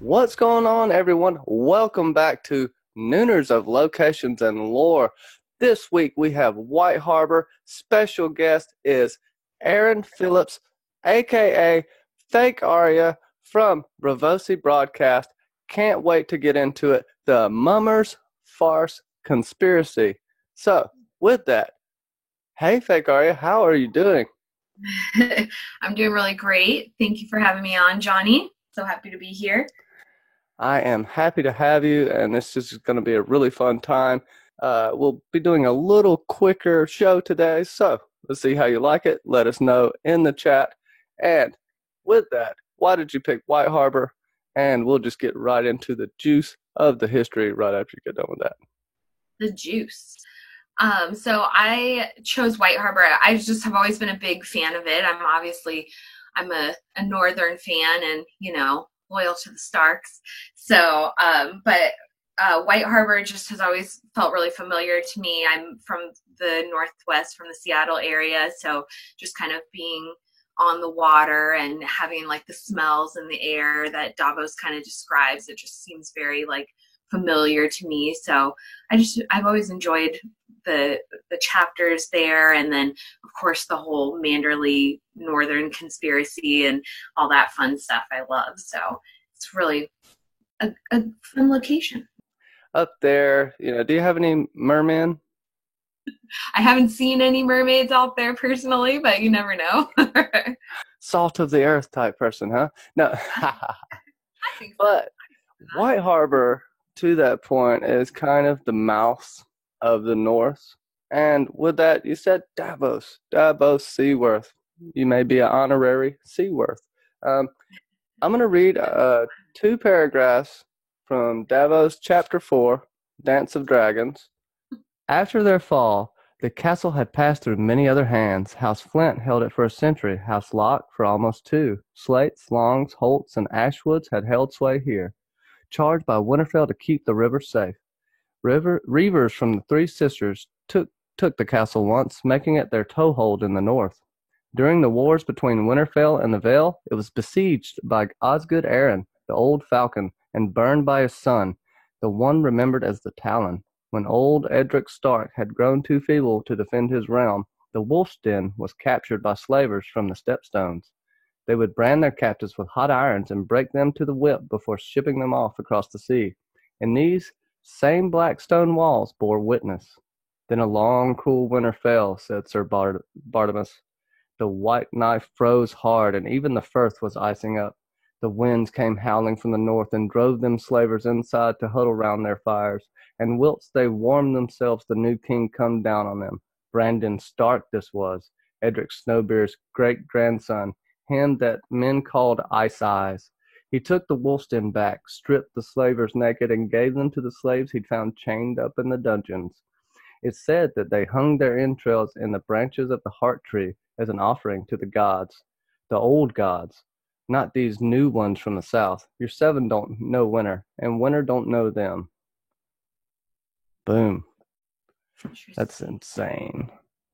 What's going on, everyone? Welcome back to Nooners of Locations and Lore. This week we have White Harbor. Special guest is Aaron Phillips, aka Fake Aria from Bravosi Broadcast. Can't wait to get into it. The Mummers Farce Conspiracy. So, with that, hey Fake Aria, how are you doing? I'm doing really great. Thank you for having me on, Johnny. So happy to be here. I am happy to have you, and this is going to be a really fun time. We'll be doing a little quicker show today, so let's see how you like it. Let us know in the chat. And with that, why did you pick White Harbor? And we'll just get right into the juice of the history right after you get done with that. The juice. So I chose White Harbor. I just have always been a big fan of it. I'm a Northern fan and, loyal to the Starks. But White Harbor just has always felt really familiar to me. I'm from the Northwest, from the Seattle area. So just kind of being on the water and having like the smells in the air that Davos kind of describes, it just seems very like familiar to me. So I've always enjoyed the chapters there, and then of course the whole Manderley Northern conspiracy and all that fun stuff I love. So it's really a fun location. Up there, do you have any mermen? I haven't seen any mermaids out there personally, but you never know. I Salt of the earth type person, huh? No. think so. But White Harbor, to that point, is kind of the mouth of the North. And with that, you said Davos Seaworth. You may be an honorary Seaworth. Um, I'm going to read two paragraphs from Davos Chapter 4, Dance of Dragons. After their fall, the castle had passed through many other hands. House Flint held it for a century, House Locke for almost two. Slates, Longs, Holts, and Ashwoods had held sway here, charged by Winterfell to keep the river safe. Reavers from the Three Sisters took the castle once, making it their toehold in the north. During the wars between Winterfell and the Vale, it was besieged by Osgood Arryn, the old falcon, and burned by his son, the one remembered as the Talon. When old Edric Stark had grown too feeble to defend his realm, the Wolf's Den was captured by slavers from the Stepstones. They would brand their captives with hot irons and break them to the whip before shipping them off across the sea. And these same black stone walls bore witness. Then a long, cruel winter fell, said Sir Bartimaeus. The white knife froze hard, and even the firth was icing up. The winds came howling from the north and drove them slavers inside to huddle round their fires. And whilst they warmed themselves, the new king come down on them. Brandon Stark this was, Edric Snowbeard's great-grandson, him that men called Ice Eyes. He took the Wolfsden back, stripped the slavers naked, and gave them to the slaves he'd found chained up in the dungeons. It's said that they hung their entrails in the branches of the heart tree as an offering to the gods, the old gods, not these new ones from the south. Your seven don't know winter, and winter don't know them. Boom. That's Interesting. insane.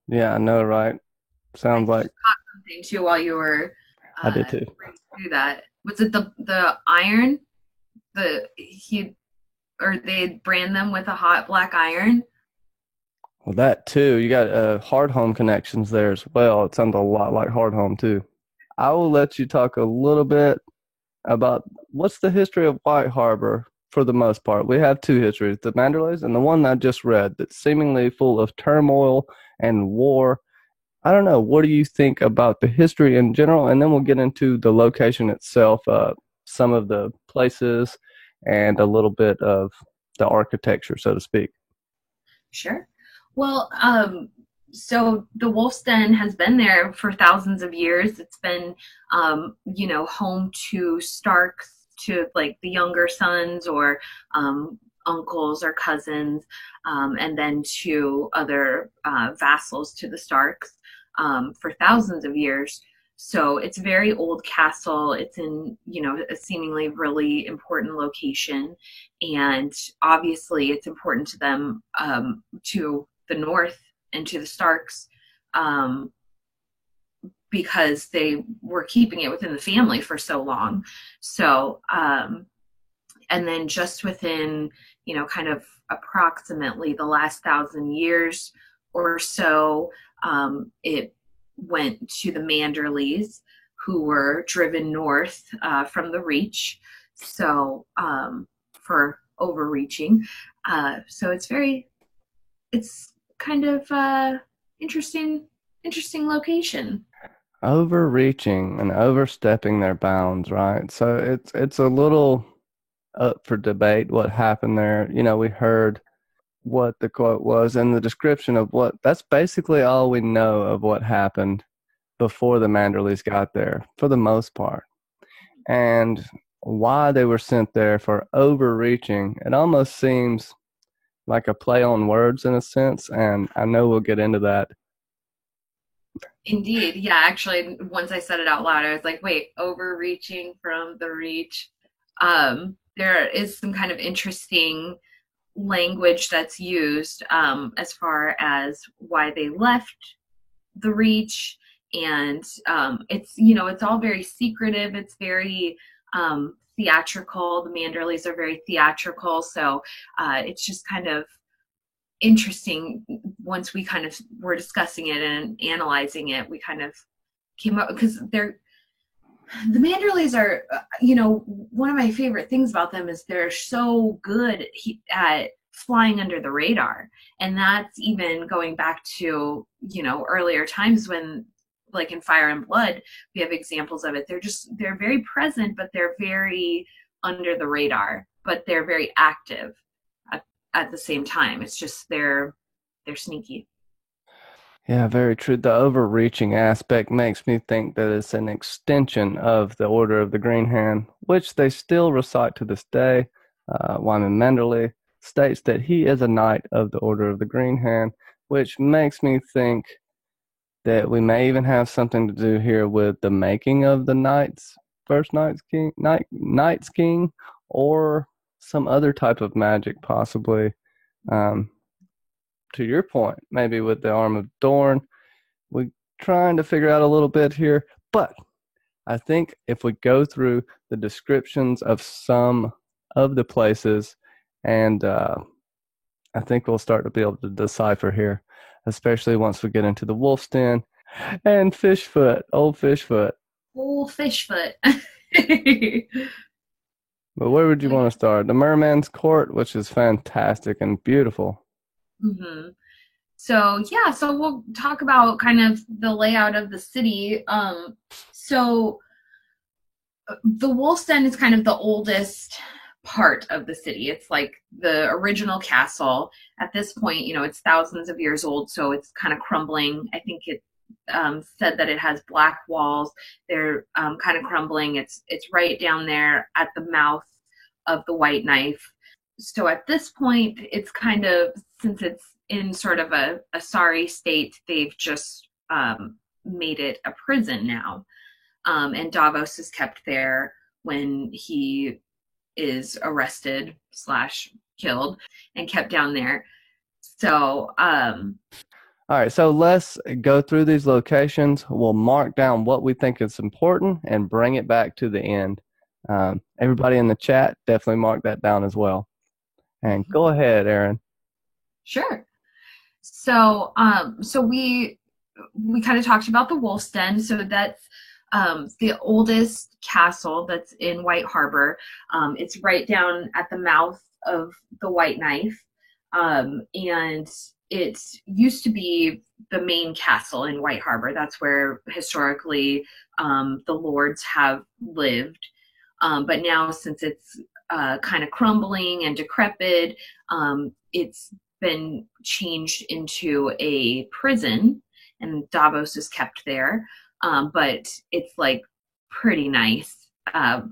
Yeah, I know, right? I Sounds just like caught something too while you were I did too. reading through that. Was it the iron? The he or they brand them with a hot black iron? Well, that too. You got hard home connections there as well. It sounds a lot like hard home too. I will let you talk a little bit about what's the history of White Harbor for the most part. We have two histories, the Manderleys and the one I just read that's seemingly full of turmoil and war. I don't know. What do you think about the history in general? And then we'll get into the location itself, some of the places, and a little bit of the architecture, so to speak. Sure. Well, so the Wolf's Den has been there for thousands of years. It's been, home to Starks, to like the younger sons or uncles or cousins, and then to other vassals to the Starks for thousands of years. So it's a very old castle. It's in, a seemingly really important location. And obviously it's important to them, to the North and to the Starks, um, because they were keeping it within the family for so long. So, And then just within, kind of approximately the last 1,000 years or so, it went to the Manderleys, who were driven north from the Reach. So for overreaching. So it's kind of interesting location. Overreaching and overstepping their bounds, right? So it's a little up for debate what happened there. We heard what the quote was and the description of what that's basically all we know of what happened before the Manderleys got there for the most part. And why they were sent there for overreaching, it almost seems like a play on words in a sense, and I know we'll get into that. Indeed. Yeah, actually, once I said it out loud, I was like, wait, overreaching from the Reach. There is some kind of interesting language that's used as far as why they left the Reach. And it's all very secretive. It's very theatrical. The Manderleys are very theatrical. So it's just kind of interesting. Once we kind of were discussing it and analyzing it, we kind of came up, because the Manderleys are, one of my favorite things about them is they're so good at flying under the radar. And that's even going back to, earlier times when, like in Fire and Blood, we have examples of it. They're very present, but they're very under the radar, but they're very active at the same time. It's just they're sneaky. Yeah, very true. The overreaching aspect makes me think that it's an extension of the Order of the Green Hand, which they still recite to this day. Wyman Manderley states that he is a knight of the Order of the Green Hand, which makes me think that we may even have something to do here with the making of the knights, first Knights King, or some other type of magic, possibly. Um, to your point, maybe with the Arm of Dorn, we're trying to figure out a little bit here. But I think if we go through the descriptions of some of the places, and I think we'll start to be able to decipher here, especially once we get into the Wolf's Den and Fishfoot, old Fishfoot. Old Fishfoot. But where would you want to start? The Merman's Court, which is fantastic and beautiful. Mm-hmm. So yeah, so we'll talk about kind of the layout of the city. So the Wolf's Den is kind of the oldest part of the city. It's like the original castle. At this point, it's thousands of years old, so it's kind of crumbling. I think it said that it has black walls. They're kind of crumbling. It's right down there at the mouth of the White Knife. So at this point, it's kind of, since it's in sort of a sorry state, they've just made it a prison now. And Davos is kept there when he is arrested / killed and kept down there. So all right, so let's go through these locations. We'll mark down what we think is important and bring it back to the end. Everybody in the chat, definitely mark that down as well. And go ahead, Aaron. Sure. So we kind of talked about the Wolf's Den. So that's the oldest castle that's in White Harbor. It's right down at the mouth of the White Knife. And it used to be the main castle in White Harbor. That's where historically the lords have lived. But now, since it's kind of crumbling and decrepit, it's been changed into a prison, and Davos is kept there. But it's like pretty nice.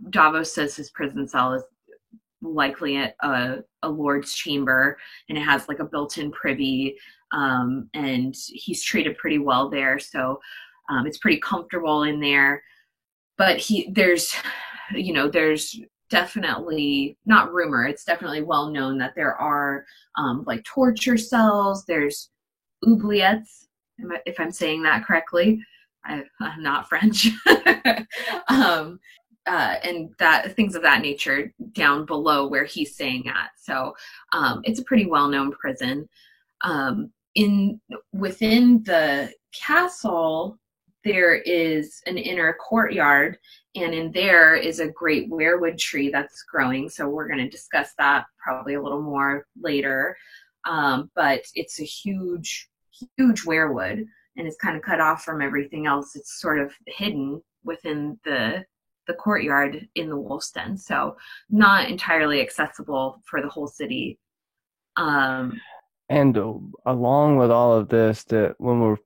Davos says his prison cell is likely a lord's chamber, and it has like a built-in privy, and he's treated pretty well there. So it's pretty comfortable in there. But there's definitely, not rumor, it's definitely well known that there are like torture cells. There's oubliettes, if I'm saying that correctly. I'm not French. and that things of that nature down below where he's staying at. So it's a pretty well-known prison. In within the castle, there is an inner courtyard, and in there is a great weirwood tree that's growing. So we're going to discuss that probably a little more later. But it's a huge, huge weirwood, and it's kind of cut off from everything else. It's sort of hidden within the courtyard in the Wolf's Den, so not entirely accessible for the whole city. Um, And along with all of this, that when we're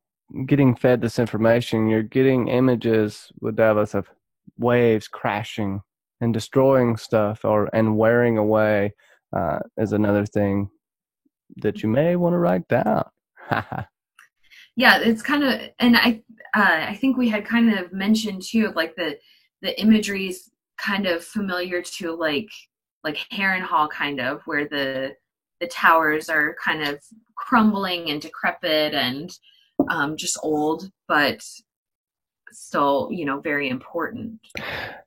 getting fed this information, you're getting images with Davos of waves crashing and destroying stuff, or and wearing away is another thing that you may want to write down. yeah, it's kind of, and I think we had kind of mentioned too, like the imagery is kind of familiar to like Harrenhal, kind of where the towers are kind of crumbling and decrepit and just old, but still, very important.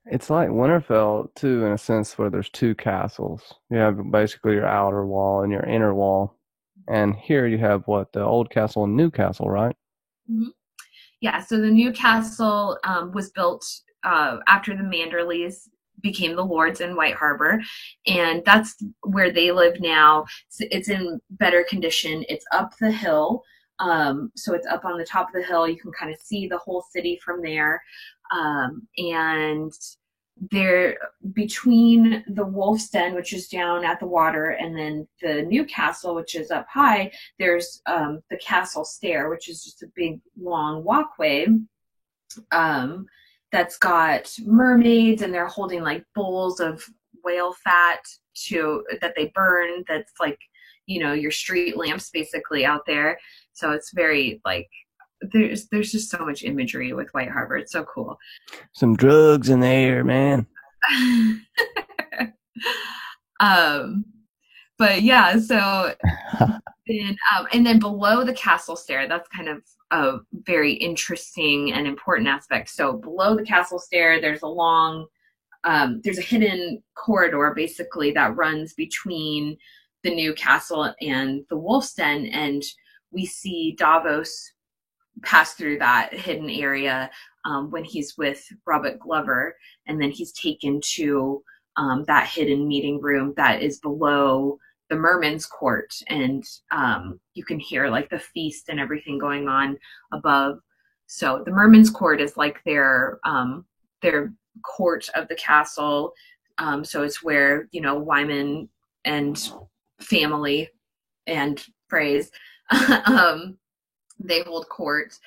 It's like Winterfell too, in a sense, where there's two castles. You have basically your outer wall and your inner wall, and here you have what, the old castle and new castle, right? Mhm. Yeah, so the new castle was built after the Manderleys became the lords in White Harbor, and that's where they live now. It's in better condition. It's up the hill, so it's up on the top of the hill. You can kind of see the whole city from there, and there between the Wolf's Den, which is down at the water, and then the new castle, which is up high, there's the castle stair, which is just a big long walkway um, that's got mermaids, and they're holding like bowls of whale fat to that they burn. That's like, your street lamps basically out there. So it's very like there's just so much imagery with White Harbor. It's so cool. Some drugs in the air, man. um, but yeah, so then, and then below the castle stair, that's kind of a very interesting and important aspect. So below the castle stair, there's a hidden corridor basically that runs between the new castle and the Wolf's Den, and we see Davos pass through that hidden area when he's with Robert Glover, and then he's taken to that hidden meeting room that is below the Merman's Court, and you can hear like the feast and everything going on above. So the Merman's Court is like their court of the castle. So it's where Wyman and family and Freys they hold court,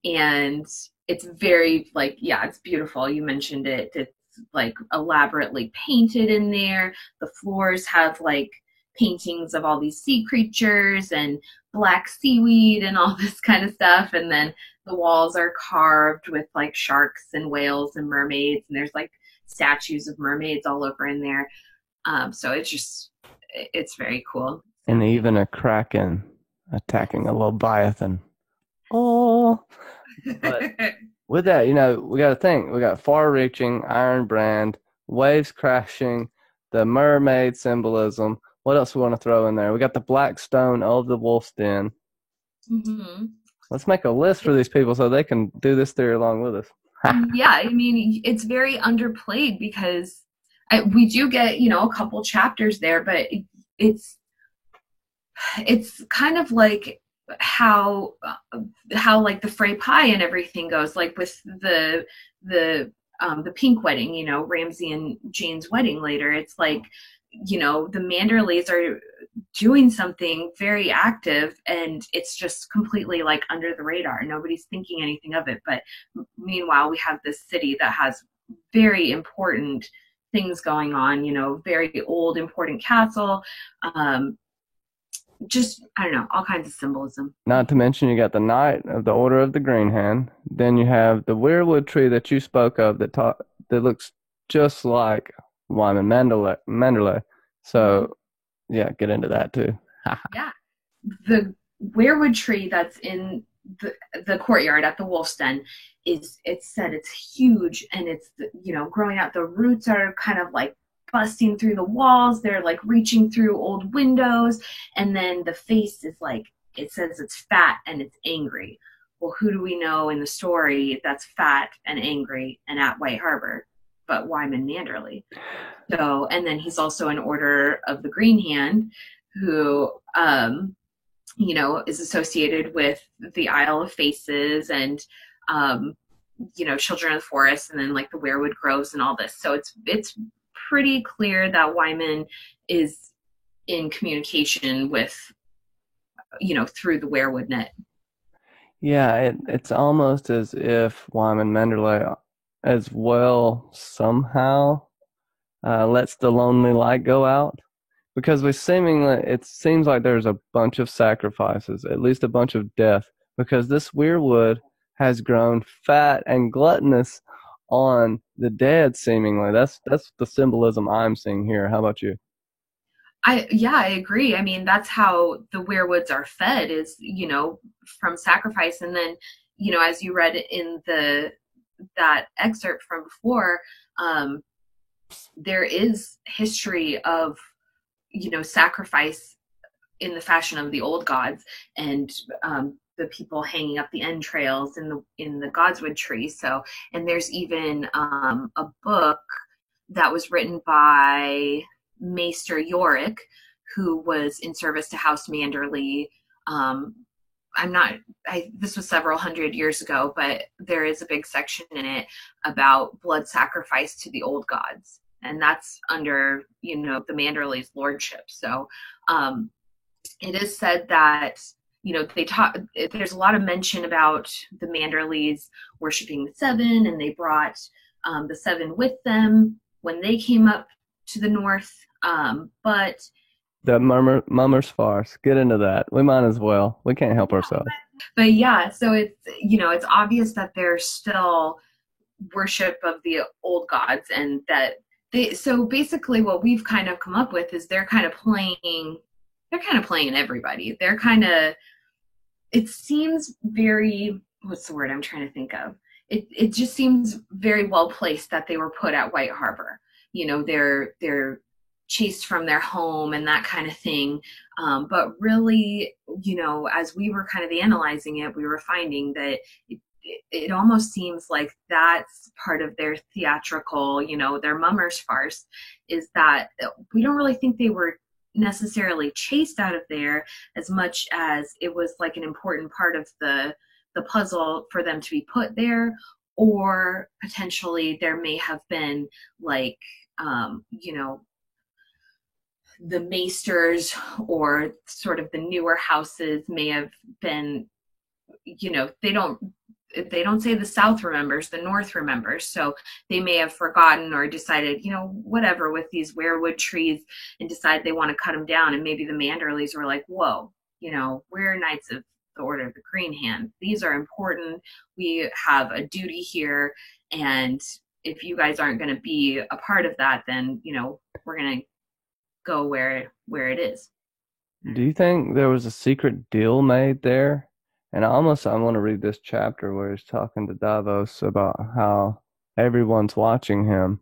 and it's very like, yeah, it's beautiful. You mentioned it. It's like elaborately painted in there. The floors have like paintings of all these sea creatures and black seaweed and all this kind of stuff, and then the walls are carved with like sharks and whales and mermaids, and there's like statues of mermaids all over in there. So it's very cool. And even a kraken attacking a leviathan. Oh, but with that, we got to think. We got far-reaching Iron Brand, waves crashing, the mermaid symbolism. What else we want to throw in there? We got the black stone of the Wolf's Den. Mm-hmm. Let's make a list for these people so they can do this theory along with us. Yeah, I mean, it's very underplayed because we do get, a couple chapters there, but it's kind of like how like the Frey pie and everything goes, like with the pink wedding, Ramsay and Jane's wedding later. It's like, the Manderleys are doing something very active, and it's just completely like under the radar. Nobody's thinking anything of it. But meanwhile, we have this city that has very important things going on, very old, important castle. Just, I don't know, all kinds of symbolism. Not to mention, you got the Knight of the Order of the Green Hand. Then you have the weirwood tree that you spoke of that looks just like Wyman Manderley. So, yeah, get into that too. Yeah. The weirwood tree that's in the the courtyard at the Wolf's Den is, it's said it's huge, and it's, you know, growing out. The roots are kind of like busting through the walls. They're like reaching through old windows, and then the face is like, it says it's fat and it's angry. Well, who do we know in the story that's fat and angry and at White Harbor but Wyman Manderley? So, and then he's also an Order of the Green Hand, who, you know, is associated with the Isle of Faces, and, um, you know, Children of the Forest, and then like the Weirwood Groves and all this. So it's pretty clear that Wyman is in communication with, you know, through the Weirwood net. Yeah, it's almost as if Wyman Menderley as well somehow lets the lonely light go out, because we seemingly it seems like there's a bunch of sacrifices, at least a bunch of death, because this weirwood has grown fat and gluttonous on the dead. Seemingly, that's the symbolism I'm seeing here. How about you? Yeah, I agree. I mean, that's how the werewoods are fed, is, you know, from sacrifice. And then, you know, as you read in the that excerpt from before, um, there is history of, you know, sacrifice in the fashion of the old gods, and the people hanging up the entrails in the godswood tree. So, and there's even a book that was written by Maester Yorick, who was in service to House Manderley. Um, I'm not, this was several hundred years ago, but there is a big section in it about blood sacrifice to the old gods. And that's under, you know, the Manderley's lordship. So, it is said that, you know, they talk, there's a lot of mention about the Manderleys worshiping the seven, and they brought the seven with them when they came up to the north. But The mummer's farce. Get into that. We might as well. We can't help ourselves. but yeah, so it's, you know, it's obvious that there's still worship of the old gods, and that they, so basically what we've kind of come up with is they're kind of playing everybody. They're kind of, it seems very, what's the word I'm trying to think of? It just seems very well placed that they were put at White Harbor. You know, they're chased from their home and that kind of thing. But really, you know, as we were kind of analyzing it, we were finding that it almost seems like that's part of their theatrical, you know, their mummers farce, is that we don't really think they were necessarily chased out of there as much as it was like an important part of the puzzle for them to be put there. Or potentially there may have been like, you know, the maesters or sort of the newer houses may have been, you know, they don't say the South remembers, the North remembers. So they may have forgotten or decided, you know, whatever with these weirwood trees, and decide they want to cut them down. And maybe the Manderleys were like, whoa, you know, we're Knights of the Order of the Green Hand. These are important. We have a duty here. And if you guys aren't going to be a part of that, then, you know, we're going to go where it is. Do you think there was a secret deal made there? And I want to read this chapter where he's talking to Davos about how everyone's watching him.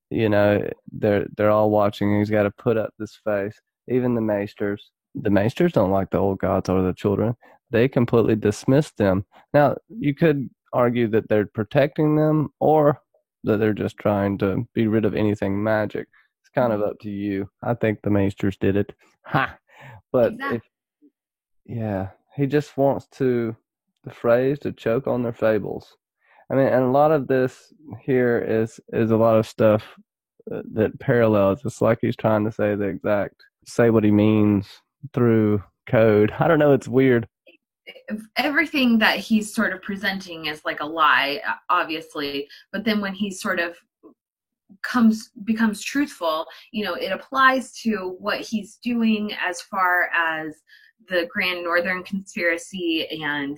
You know, they're all watching. He's got to put up this face. Even the maesters. The maesters don't like the old gods or the children. They completely dismiss them. Now, you could argue that they're protecting them, or that they're just trying to be rid of anything magic. It's kind of up to you. I think the maesters did it. Ha! But Exactly. yeah, he just wants the phrase to choke on their fables. I mean, and a lot of this here is a lot of stuff that parallels. It's like he's trying to say what he means through code. I don't know. It's weird. Everything that he's sort of presenting is like a lie, obviously, but then when he sort of becomes truthful, you know, it applies to what he's doing as far as the Grand Northern Conspiracy, and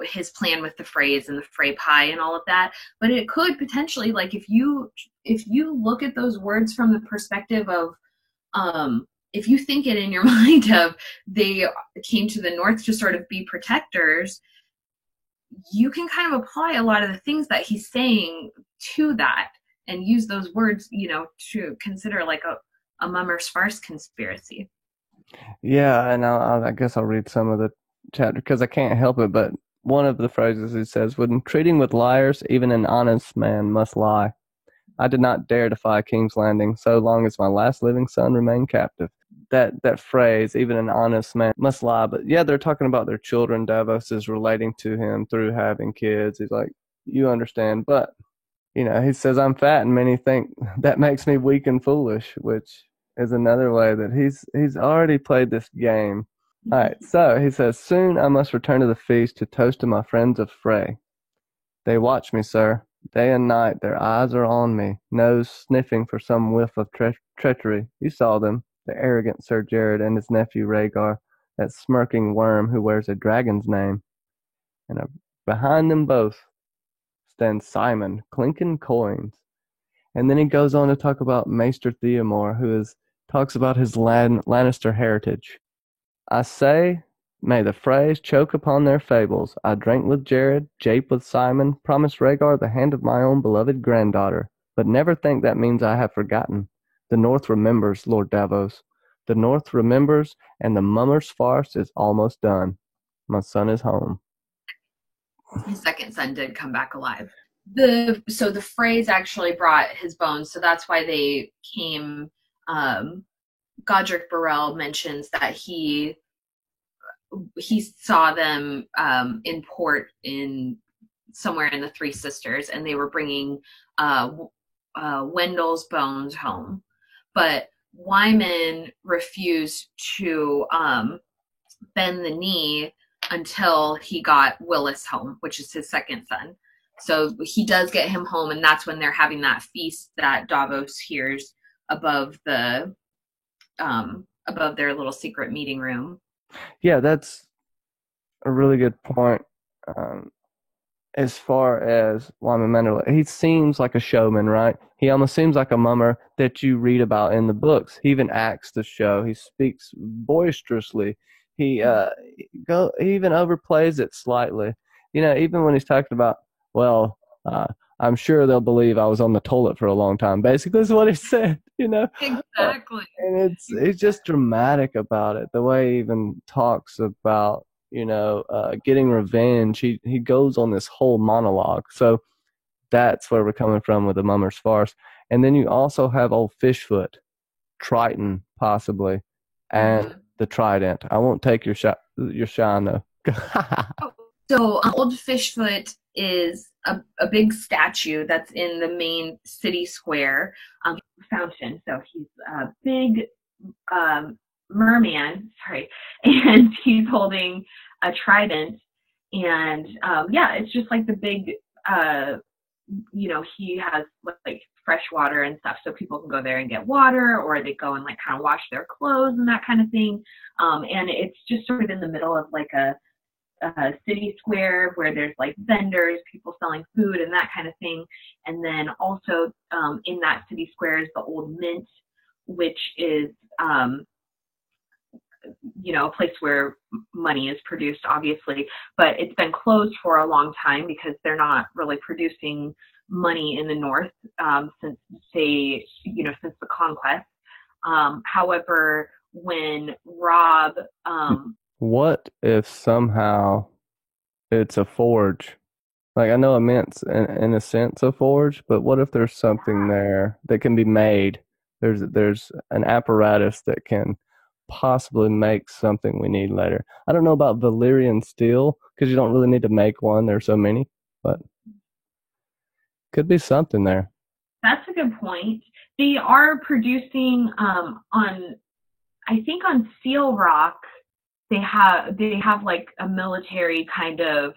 his plan with the Freys and the Frey pie and all of that. But it could potentially, like, if you look at those words from the perspective of if you think it in your mind of they came to the north to sort of be protectors, you can kind of apply a lot of the things that he's saying to that and use those words, to consider like a Mummer's farce conspiracy. Yeah, and I guess I'll read some of the chapter because I can't help it. But one of the phrases he says, "When treating with liars, even an honest man must lie. I did not dare defy King's Landing so long as my last living son remained captive." That phrase, even an honest man must lie. But yeah, they're talking about their children. Davos is relating to him through having kids. He's like, you understand, but he says I'm fat, and many think that makes me weak and foolish, which is another way that he's already played this game. All right, so he says, "Soon I must return to the feast to toast to my friends of Frey. They watch me, sir. Day and night their eyes are on me, nose sniffing for some whiff of treachery. You saw them, the arrogant Sir Jared and his nephew Rhaegar, that smirking worm who wears a dragon's name. And behind them both stands Simon, clinking coins." And then he goes on to talk about Maester Theomore, talks about his Lannister heritage. "I say, may the Freys choke upon their fables. I drank with Jared, jape with Simon, promised Rhaegar the hand of my own beloved granddaughter. But never think that means I have forgotten. The North remembers, Lord Davos. The North remembers, and the Mummer's farce is almost done. My son is home." His second son did come back alive. The Freys actually brought his bones, so that's why they came. Godric Burrell mentions that he saw them in port in somewhere in the Three Sisters, and they were bringing Wendell's bones home, but Wyman refused to bend the knee until he got Willis home, which is his second son. So he does get him home, and that's when they're having that feast that Davos hears above above their little secret meeting room. Yeah, that's a really good point. As far as Wyman Menderle, he seems like a showman, right? He almost seems like a mummer that you read about in the books. He even acts the show. He speaks boisterously. He even overplays it slightly. Even when he's talking about, well, I'm sure they'll believe I was on the toilet for a long time. Basically, is what he said. Exactly. And he's just dramatic about it. The way he even talks about getting revenge. He goes on this whole monologue. So that's where we're coming from with the Mummer's farce. And then you also have old Fishfoot, Triton possibly, and the Trident. I won't take your shine though. So Old Fishfoot is a big statue that's in the main city square fountain. So he's a big merman, sorry, and he's holding a trident. And it's just like the big, he has like fresh water and stuff, so people can go there and get water, or they go and like kind of wash their clothes and that kind of thing. And it's just sort of in the middle of like a city square where there's like vendors, people selling food and that kind of thing. And then also in that city square is the Old Mint, which is a place where money is produced, obviously, but it's been closed for a long time because they're not really producing money in the North since the conquest. However, when Robb what if somehow it's a forge? Like, I know it meant in a sense a forge, but what if there's something there that can be made? There's an apparatus that can possibly make something we need later. I don't know about Valyrian steel because you don't really need to make one. There's so many, but could be something there. That's a good point. They are producing I think on Seal Rock, they have like a military kind of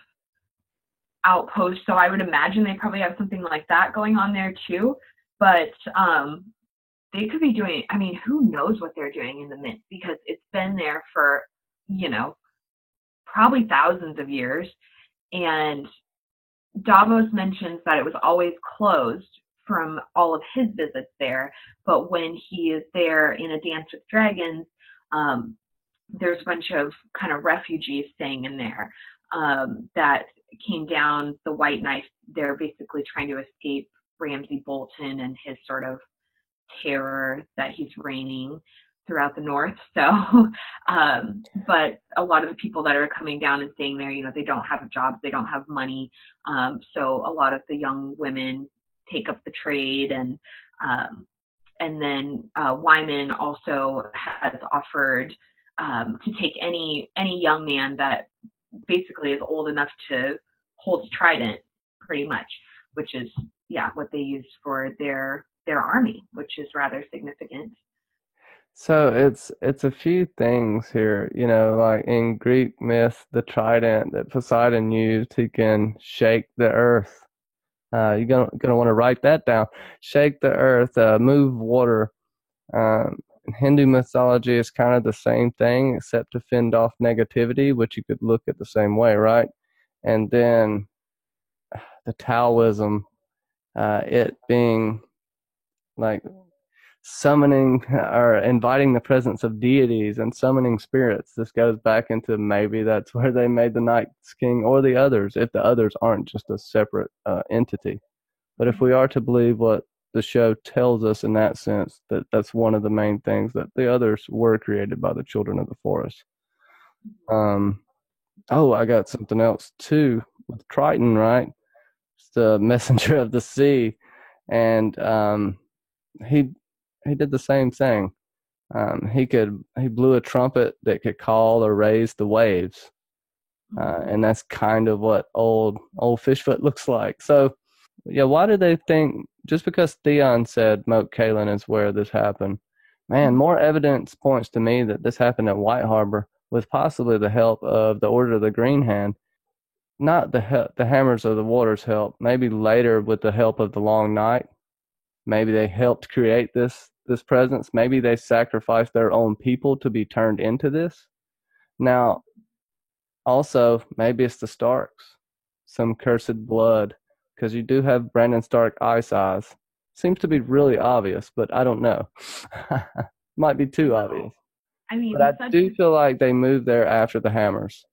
outpost. So I would imagine they probably have something like that going on there too. But they could be doing, I mean, who knows what they're doing in the Mint, because it's been there for, probably thousands of years. And Davos mentions that it was always closed from all of his visits there. But when he is there in A Dance with Dragons, there's a bunch of kind of refugees staying in there that came down the White Knife. They're basically trying to escape Ramsay Bolton and his sort of terror that he's reigning throughout the North. So, but a lot of the people that are coming down and staying there, they don't have jobs, they don't have money. So a lot of the young women take up the trade, and then Wyman also has offered to take any young man that basically is old enough to hold a trident, pretty much, which is what they use for their army, which is rather significant. So it's a few things here, like in Greek myth, the trident that Poseidon used, he can shake the earth. You're gonna want to write that down. Shake the earth, move water. In Hindu mythology, it's kind of the same thing, except to fend off negativity, which you could look at the same way, right? And then the Taoism, it being like summoning or inviting the presence of deities and summoning spirits. This goes back into maybe that's where they made the Night's King or the others, if the others aren't just a separate entity. But if we are to believe what the show tells us in that sense, that's one of the main things, that the others were created by the children of the forest. I got something else too with Triton, right? It's the messenger of the sea, and he did the same thing. He blew a trumpet that could call or raise the waves, and that's kind of what old Fishfoot looks like. So, yeah, why do they think just because Theon said Moat Cailin is where this happened? Man, more evidence points to me that this happened at White Harbor with possibly the help of the Order of the Green Hand, not the Hammers of the Waters help. Maybe later with the help of the Long Night. Maybe they helped create this presence. Maybe they sacrificed their own people to be turned into this. Now, also, maybe it's the Starks, some cursed blood, because you do have Brandon Stark ice eyes. Seems to be really obvious, but I don't know. Might be too obvious. I mean, but I do feel like they moved there after the Hammers,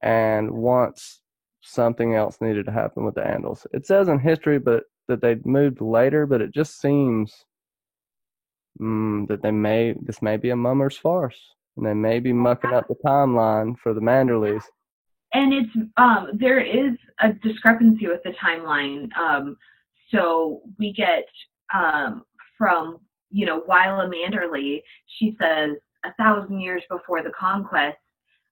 and once something else needed to happen with the Andals. It says in history, but that they moved later, but it just seems that this may be a mummer's farce, and they may be mucking up the timeline for the Manderleys. And it's there is a discrepancy with the timeline. So we get from Wyla Manderley, she says 1,000 years before the conquest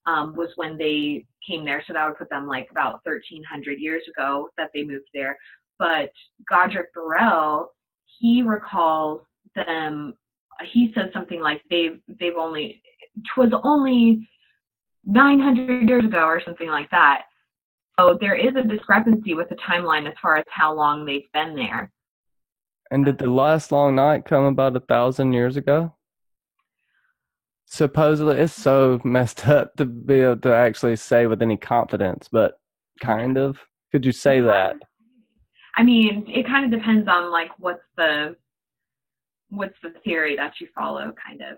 was when they came there. So that would put them like about 1,300 years ago that they moved there. But Godric Burrell, he recalls them. He says something like twas only 900 years ago or something like that. So there is a discrepancy with the timeline as far as how long they've been there. And did the last long night come about 1,000 years ago? Supposedly, it's so messed up to be able to actually say with any confidence, but kind of. Could you say that? I mean, it kind of depends on like what's the theory that you follow, kind of,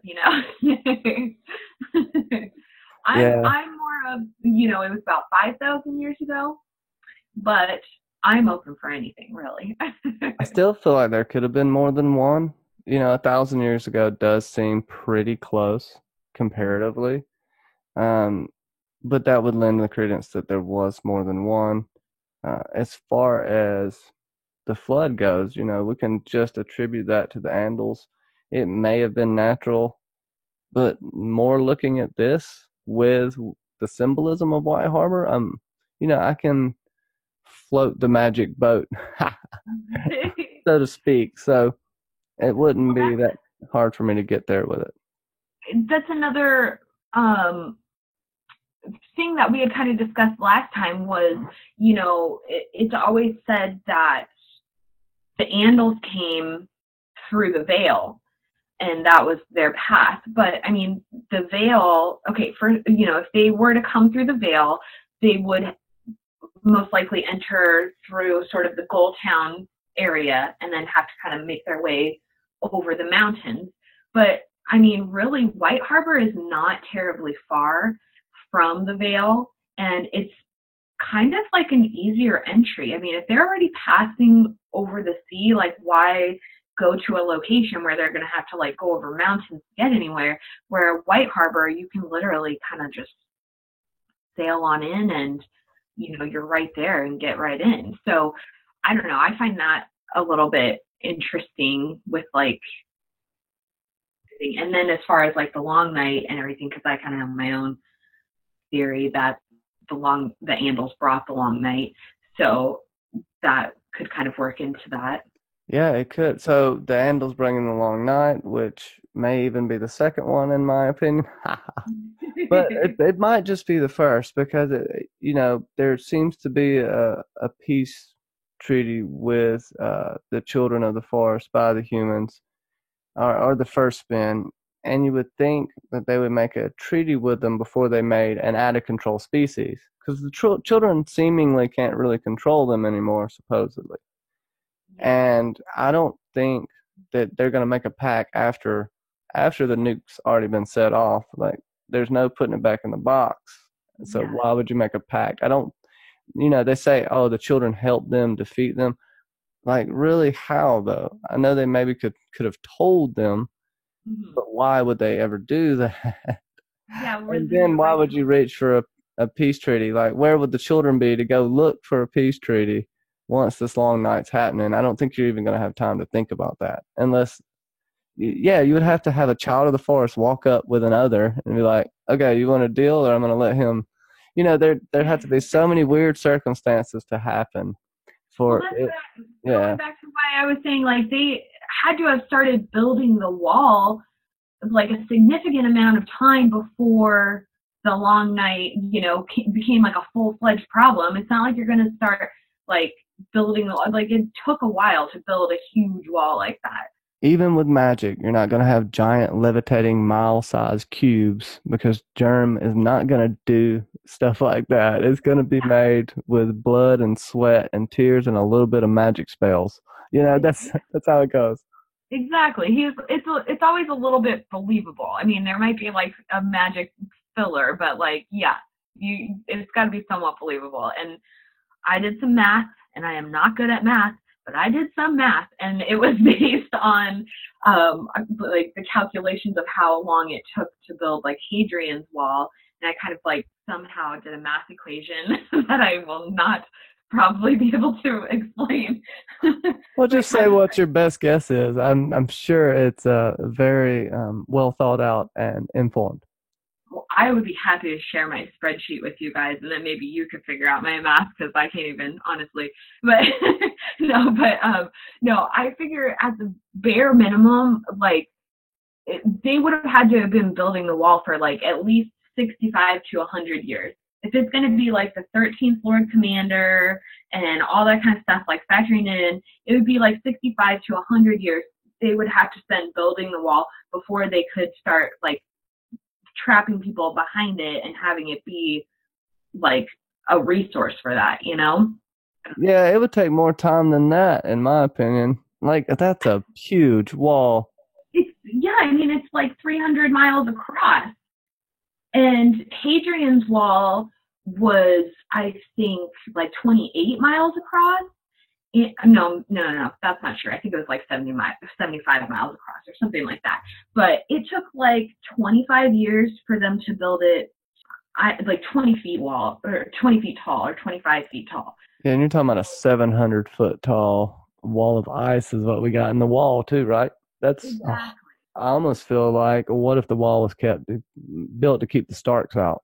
I'm more of, it was about 5,000 years ago, but I'm open for anything, really. I still feel like there could have been more than one. 1,000 years ago does seem pretty close comparatively. But that would lend the credence that there was more than one. As far as the flood goes, we can just attribute that to the Andals. It may have been natural, but more looking at this with the symbolism of White Harbor, I can float the magic boat, so to speak. So it wouldn't be that hard for me to get there with it. That's another thing that we had kind of discussed last time was, it's always said that the Andals came through the Vale, and that was their path. But I mean, the Vale, if they were to come through the Vale, they would most likely enter through sort of the Gold Town area and then have to kind of make their way over the mountains. But I mean, really, White Harbor is not terribly far from the Vale, and it's kind of like an easier entry. I mean, if they're already passing over the sea, like why go to a location where they're going to have to like go over mountains to get anywhere? Where White Harbor, you can literally kind of just sail on in and you're right there and get right in. So I don't know. I find that a little bit interesting with like, and then as far as like the long night and everything, because I kind of have my own theory that the Andals brought the long night, so that could kind of work into that. Yeah, it could. So the Andals bringing the long night, which may even be the second one in my opinion. But it might just be the first because there seems to be a peace treaty with the children of the forest by the humans, or the first spin, and you would think that they would make a treaty with them before they made an out of control species, because the children seemingly can't really control them anymore, supposedly. And I don't think that they're going to make a pact after the nuke's already been set off. Like, there's no putting it back in the box. So Yeah. why would you make a pact? I don't. They say, oh, the children helped them defeat them. Like, really, how though? I know they maybe could have told them, Mm-hmm. but why would they ever do that? Yeah, And then why would you reach for a peace treaty? Like, where would the children be to go look for a peace treaty once this long night's happening? I don't think you're even going to have time to think about that unless, yeah, you would have to have a child of the forest walk up with another and be like, okay, you want a deal, or I'm going to let him. There have to be so many weird circumstances to happen Well, for that's it. going Yeah. back to why I was saying like they had to have started building the wall like a significant amount of time before the long night, became like a full-fledged problem. It's not like you're going to start like building like it took a while to build a huge wall like that. Even with magic, you're not going to have giant levitating mile-sized cubes because Germ is not going to do stuff like that. It's going to be made with blood and sweat and tears and a little bit of magic spells. That's how it goes. Exactly. It's always a little bit believable. I mean, there might be like a magic filler, but like yeah, it's got to be somewhat believable. And I did some math, and I am not good at math, but I did some math, and it was based on like the calculations of how long it took to build like Hadrian's Wall, and I kind of like somehow did a math equation that I will not probably be able to explain. Well, just say what your best guess is. I'm sure it's very well thought out and informed. Well, I would be happy to share my spreadsheet with you guys, and then maybe you could figure out my math because I can't even honestly. But no, I figure at the bare minimum, like they would have had to have been building the wall for like at least 65 to 100 years. If it's going to be like the 13th Lord Commander and all that kind of stuff, like factoring in, it would be like 65 to 100 years they would have to spend building the wall before they could start like trapping people behind it and having it be like a resource for that. Yeah, it would take more time than that, in my opinion. Like, that's a huge wall. Yeah, I mean, it's like 300 miles across. And Hadrian's Wall was, I think, like 28 miles across. No, that's not true. I think it was like 75 miles across or something like that. But it took like 25 years for them to build it, like 20 feet wall or 20 feet tall or 25 feet tall. Yeah, and you're talking about a 700-foot tall wall of ice is what we got in the wall too, right? That's Exactly. I almost feel like, what if the wall was built to keep the Starks out?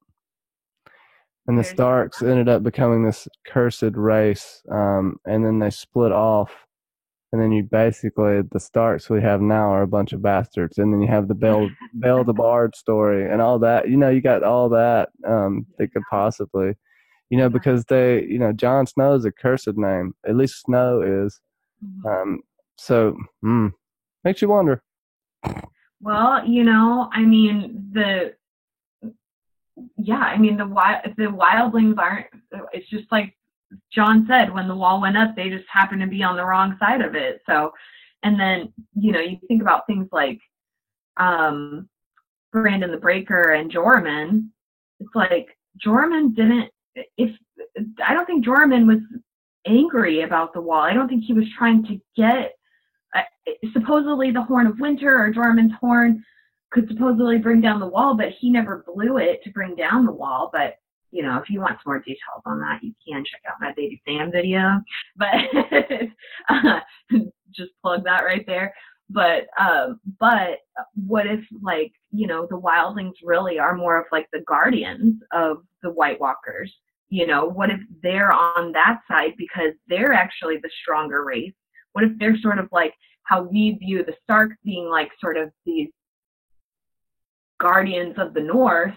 And the Starks ended up becoming this cursed race, and then they split off. And then the Starks we have now are a bunch of bastards. And then you have the Belle the Bard story and all that. You got all that that could possibly, because Jon Snow is a cursed name. At least Snow is. So, makes you wonder. Well, I mean, the wildlings aren't, it's just like John said, when the wall went up, they just happened to be on the wrong side of it. So, and then, you think about things like um, Brandon the Breaker and Jorman. It's like Jorman didn't, if I don't think Jorman was angry about the wall. I don't think he was trying to get, supposedly the Horn of Winter or Jorman's horn could supposedly bring down the wall, but he never blew it to bring down the wall. But if you want some more details on that, you can check out my Baby Sam video. But just plug that right there. But what if, like, the wildlings really are more of like the guardians of the White Walkers? What if they're on that side because they're actually the stronger race? What if they're sort of like how we view the Starks being like sort of these guardians of the North,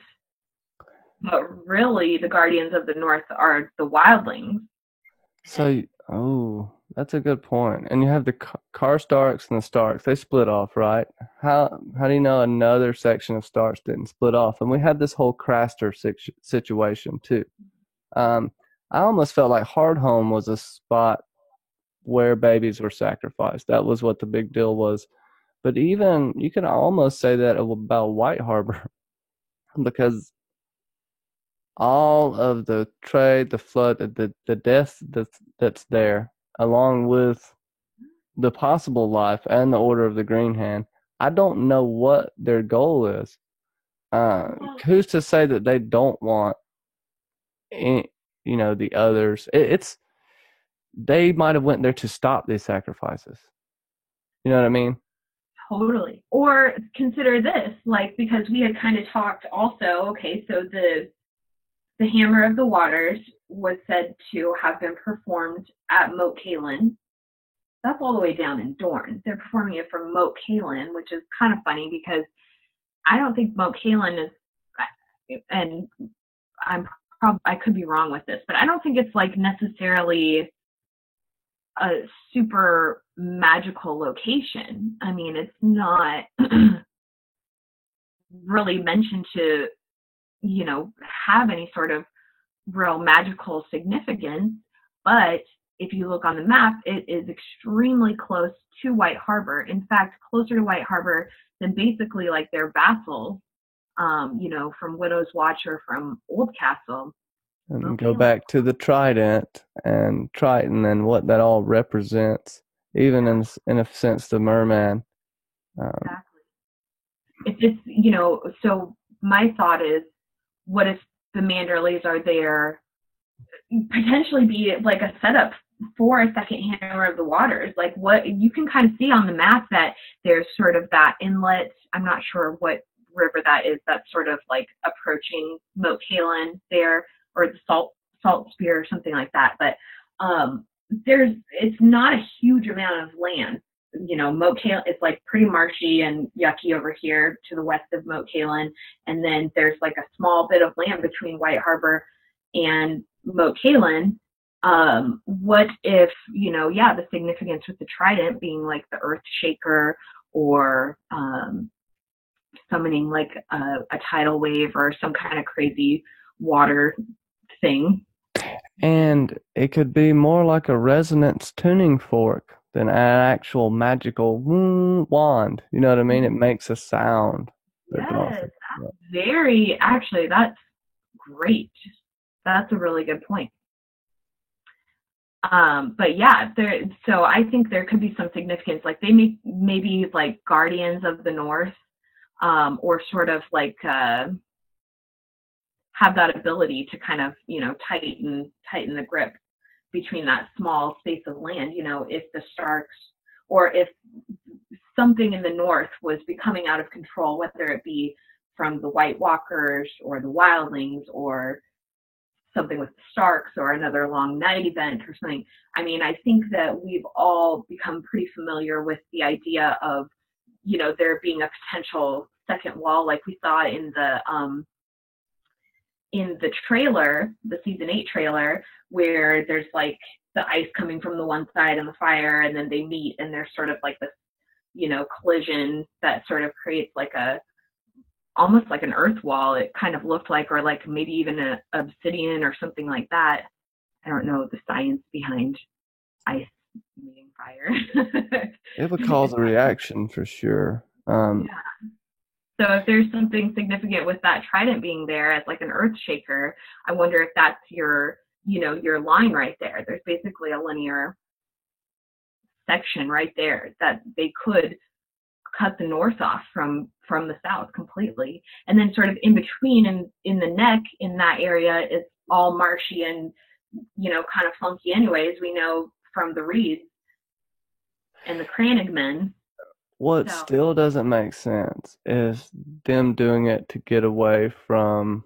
but really the guardians of the North are the wildlings? So, that's a good point. And you have the Karstarks and the Starks. They split off, right? How do you know another section of Starks didn't split off? And we had this whole Craster situation too. I almost felt like Hardhome was a spot where babies were sacrificed. That was what the big deal was. But even you can almost say that about White Harbor because all of the trade, the flood, the death that's there, along with the possible life and the Order of the Green Hand, I don't know what their goal is. Who's to say that they don't want, the others? They might have went there to stop these sacrifices. You know what I mean? Totally. Or consider this, like, because we had kind of talked also, okay, so the Hammer of the Waters was said to have been performed at Moat Cailin. That's all the way down in Dorne. They're performing it from Moat Cailin, which is kind of funny because I don't think Moat Cailin is, and I could be wrong with this, but I don't think it's like necessarily a super magical location. I mean, it's not really mentioned to, have any sort of real magical significance. But if you look on the map, it is extremely close to White Harbor. In fact, closer to White Harbor than basically like their vassals, from Widow's Watch or from Oldcastle. And go back to the trident and Triton and what that all represents, even in a sense, the merman. Exactly. If it's, so my thought is, what if the Manderleys are there, potentially be like a setup for a second Hammer of the Waters? Like, what you can kind of see on the map that there's sort of that inlet. I'm not sure what river that is. That's sort of like approaching Moat Cailin there, or the Salt Spear or something like that. But it's not a huge amount of land. Moat Cailin, it's like pretty marshy and yucky over here to the west of Moat Cailin. And then there's like a small bit of land between White Harbor and Moat Cailin. What if, the significance with the trident being like the earth shaker, or summoning like a tidal wave or some kind of crazy water thing. And it could be more like a resonance tuning fork than an actual magical wand. You know what I mean? It makes a sound. Yes, actually, that's great. That's a really good point. But yeah, so I think there could be some significance. Like they maybe like guardians of the North, or sort of like have that ability to kind of, tighten the grip between that small space of land. If the Starks, or if something in the North was becoming out of control, whether it be from the White Walkers or the Wildlings, or something with the Starks, or another long night event or something. I mean, I think that we've all become pretty familiar with the idea of, there being a potential second wall, like we saw in the trailer, the season 8 trailer, where there's like the ice coming from the one side and the fire, and then they meet, and there's sort of like this, collision that sort of creates like almost like an earth wall. It kind of looked like, or like maybe even an obsidian or something like that. I don't know the science behind ice meeting fire. It would cause a reaction for sure. Yeah. So if there's something significant with that trident being there as like an earth shaker, I wonder if that's your, your line right there. There's basically a linear section right there that they could cut the north off from the south completely, and then sort of in between in the neck in that area is all marshy and kind of funky anyways, we know from the reeds and the Cranigmen. What still doesn't make sense is them doing it to get away from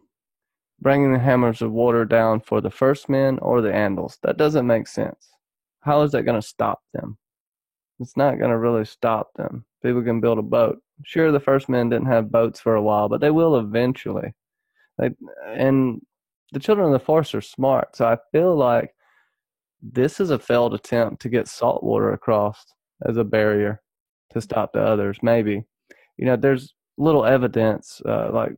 bringing the hammers of water down for the first men or the Andals. That doesn't make sense. How is that going to stop them? It's not going to really stop them. People can build a boat. Sure, the first men didn't have boats for a while, but they will eventually. And the children of the forest are smart, so I feel like this is a failed attempt to get salt water across as a barrier to stop the others. Maybe, there's little evidence, like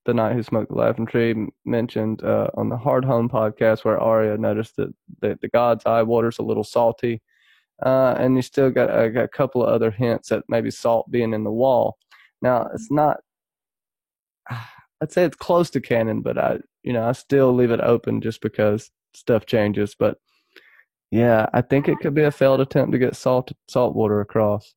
the Knight Who Smoked the Laughing Tree mentioned on the Hard Home podcast, where Arya noticed that the God's Eye water's a little salty. And you still got a couple of other hints at maybe salt being in the wall. Now, it's not, I'd say it's close to canon, but I still leave it open just because stuff changes. But yeah, I think it could be a failed attempt to get salt water across.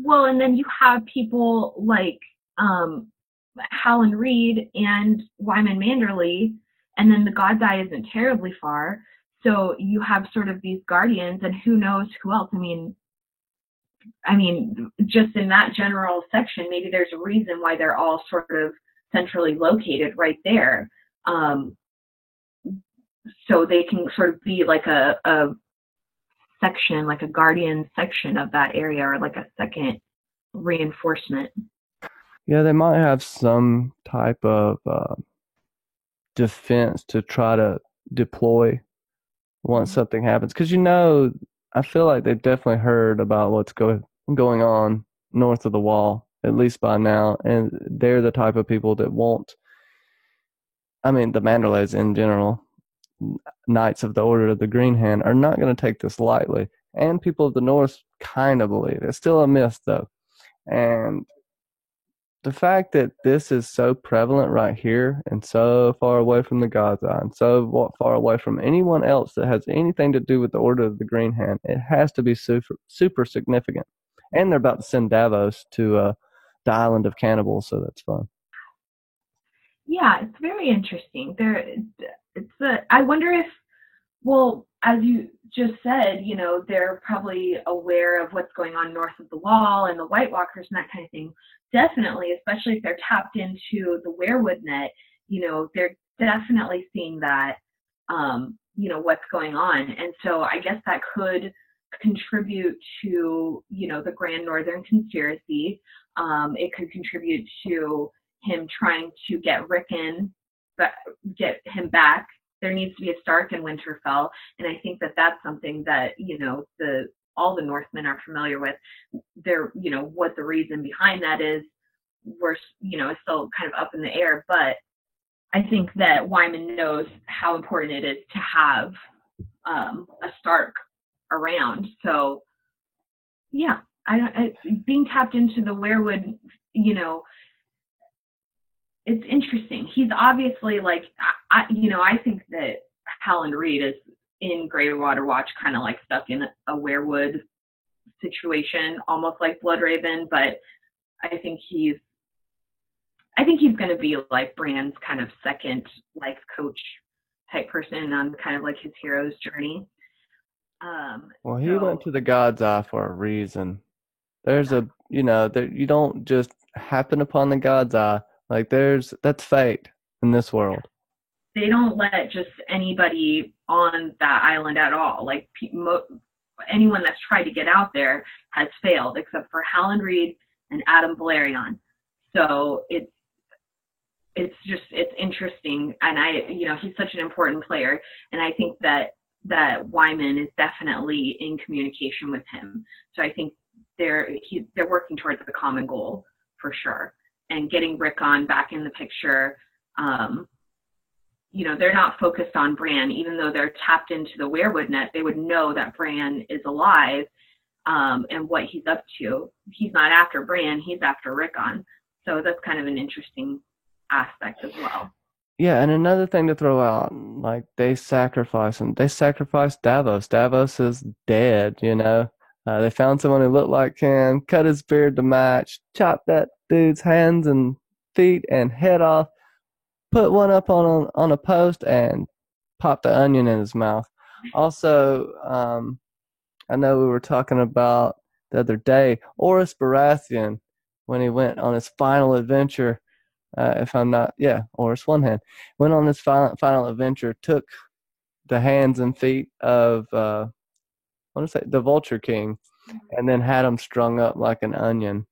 Well, and then you have people like Howland Reed and Wyman Manderley, and then the God's Eye isn't terribly far. So you have sort of these guardians, and who knows who else. I mean, just in that general section, maybe there's a reason why they're all sort of centrally located right there. So they can sort of be like a section, like a guardian section of that area, or like a second reinforcement. Yeah, they might have some type of defense to try to deploy once something happens, because I feel like they've definitely heard about what's going on north of the wall, at least by now, and they're the type of people that won't. I mean, the Manderleys in general, Knights of the Order of the Green Hand, are not going to take this lightly, and people of the North kind of believe it. It's still a myth, though, and the fact that this is so prevalent right here and so far away from the God's Eye and so far away from anyone else that has anything to do with the Order of the Green Hand, it has to be super, super significant. And they're about to send Davos to the island of cannibals, so that's fun. Yeah, it's very interesting. I wonder if, well, as you just said, they're probably aware of what's going on north of the wall and the White Walkers and that kind of thing. Definitely, especially if they're tapped into the weirwood net, they're definitely seeing that, what's going on. And so I guess that could contribute to, the Grand Northern Conspiracy. It could contribute to him trying to get Rickon, get him back. There needs to be a Stark in Winterfell, and I think that that's something that all the Northmen are familiar with. They're what the reason behind that is, is still kind of up in the air. But I think that Wyman knows how important it is to have a Stark around. So yeah, being tapped into the weirwood, it's interesting. He's obviously like, I think that Howland Reed is in Greywater Watch kind of like stuck in a weirwood situation, almost like Bloodraven, but I think he's going to be like Bran's kind of second life coach type person on kind of like his hero's journey. Well, he went to the God's Eye for a reason. There's you don't just happen upon the God's Eye. Like that's fate in this world. They don't let just anybody on that island at all. Like anyone that's tried to get out there has failed, except for Howland Reed and Adam Valerion. So it's interesting, and he's such an important player, and I think that Wyman is definitely in communication with him. So I think they're working towards the common goal for sure. And getting Rickon back in the picture, they're not focused on Bran, even though they're tapped into the weirwood net. They would know that Bran is alive, and what he's up to. He's not after Bran, he's after Rickon. So that's kind of an interesting aspect as well. Yeah, and another thing to throw out, like they sacrifice him. They sacrificed Davos. Davos is dead, you know. They found someone who looked like him, cut his beard to match, chopped that dude's hands and feet and head off, put one up on a post, and popped the onion in his mouth. Also, I know we were talking about the other day, Oris Baratheon, when he went on his final adventure, if I'm not, yeah, Oris One Hand, went on his final adventure, took the hands and feet of, I want to say, the Vulture King, and then had him strung up like an onion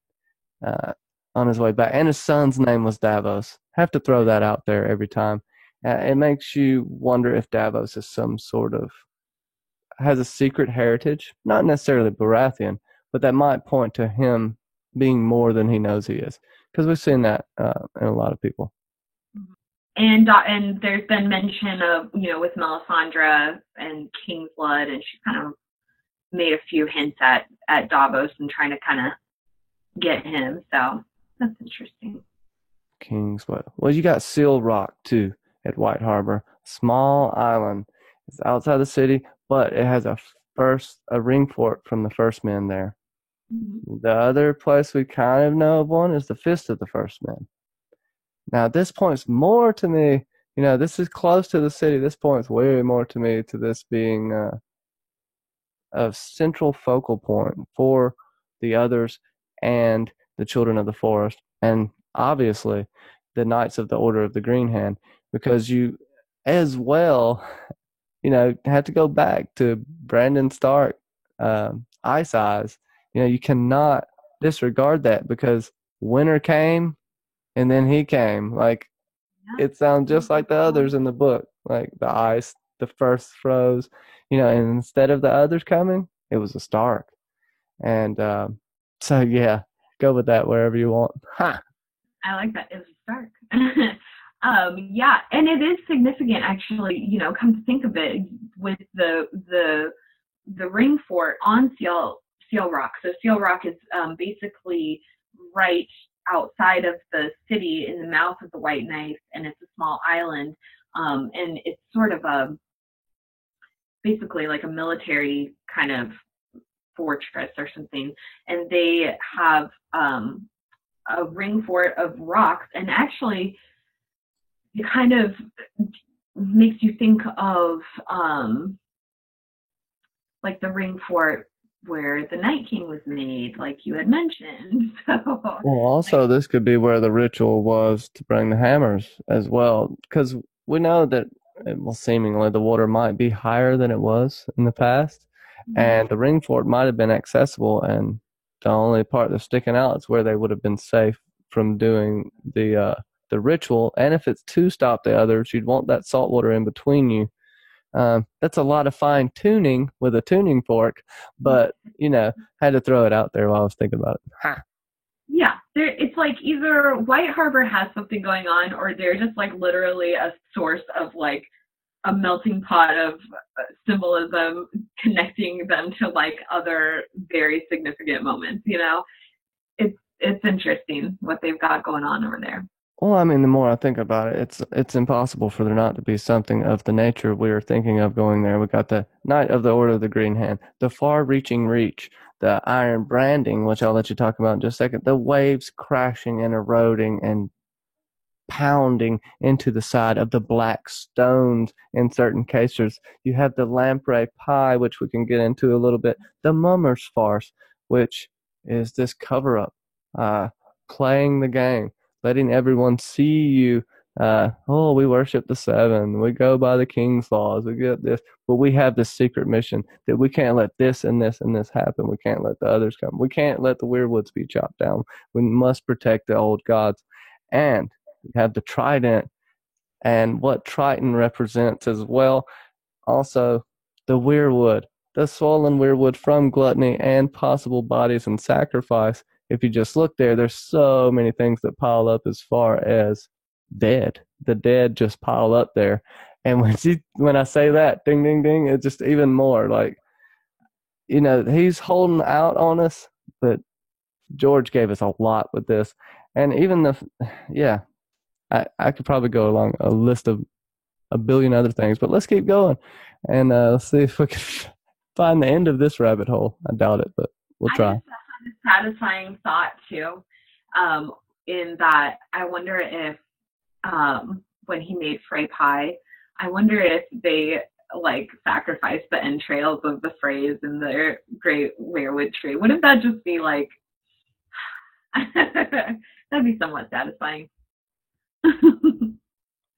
uh, on his way back. And his son's name was Davos. Have to throw that out there every time. It makes you wonder if Davos is some sort of has a secret heritage, not necessarily Baratheon, but that might point to him being more than he knows he is. Because we've seen that in a lot of people. And there's been mention of, with Melisandre and Kingsblood, and she kind of made a few hints at Davos and trying to kind of get him. So that's interesting. Kingsblood. Well, you got Seal Rock too at White Harbor, small island. It's outside the city, but it has a ring fort from the First Men there. Mm-hmm. The other place we kind of know of one is the Fist of the First Men. Now, this points more to me, this is close to the city. This points way more to me to this being a central focal point for the others and the Children of the Forest, and obviously the Knights of the Order of the Green Hand, because you as well, had to go back to Brandon Stark, Ice Eyes. You cannot disregard that because winter came and then he came. Like, it sounds just like the others in the book. Like the ice, the first froze, and instead of the others coming, it was a Stark. And so, yeah, go with that wherever you want. Ha! I like that. It was a Stark. Yeah, and it is significant, actually. Come to think of it, with the ring fort on Seal Rock. So Seal Rock is basically right outside of the city in the mouth of the White Knife, and it's a small island, and it's sort of basically like a military kind of fortress or something, and they have a ring fort of rocks, and actually it kind of makes you think of like the ring fort where the Night King was made, like you had mentioned. So, well, also this could be where the ritual was to bring the hammers as well, because we know that, well, seemingly the water might be higher than it was in the past, and the ring fort might have been accessible, and the only part that's sticking out is where they would have been safe from doing the ritual. And if it's to stop the others, you'd want that salt water in between you. That's a lot of fine tuning with a tuning fork, but had to throw it out there while I was thinking about it. Ha! Yeah, it's like either White Harbor has something going on, or they're just like literally a source of like a melting pot of symbolism connecting them to like other very significant moments. It's interesting what they've got going on over there. Well, I mean, the more I think about it, it's impossible for there not to be something of the nature we were thinking of going there. We got the Knight of the Order of the Green Hand, the far-reaching reach, the iron branding, which I'll let you talk about in just a second, the waves crashing and eroding and pounding into the side of the black stones in certain cases. You have the lamprey pie, which we can get into a little bit, the mummer's farce, which is this cover-up, playing the game, letting everyone see you. We worship the seven. We go by the king's laws. We get this, but we have this secret mission that we can't let this and this and this happen. We can't let the others come. We can't let the weirwoods be chopped down. We must protect the old gods. And we have the trident and what Triton represents as well. Also, the weirwood, the swollen weirwood from gluttony and possible bodies and sacrifice. If you just look there, there's so many things that pile up as far as dead. The dead just pile up there. And when I say that, ding, ding, ding, it's just even more like, he's holding out on us, but George gave us a lot with this. And even yeah, I could probably go along a list of a billion other things, but let's keep going and let's see if we can find the end of this rabbit hole. I doubt it, but we'll I try. just had a satisfying thought too, um, in that I wonder if when he made Frey pie, I wonder if they like sacrificed the entrails of the Freys in their great weirwood tree. Wouldn't that just be like that'd be somewhat satisfying?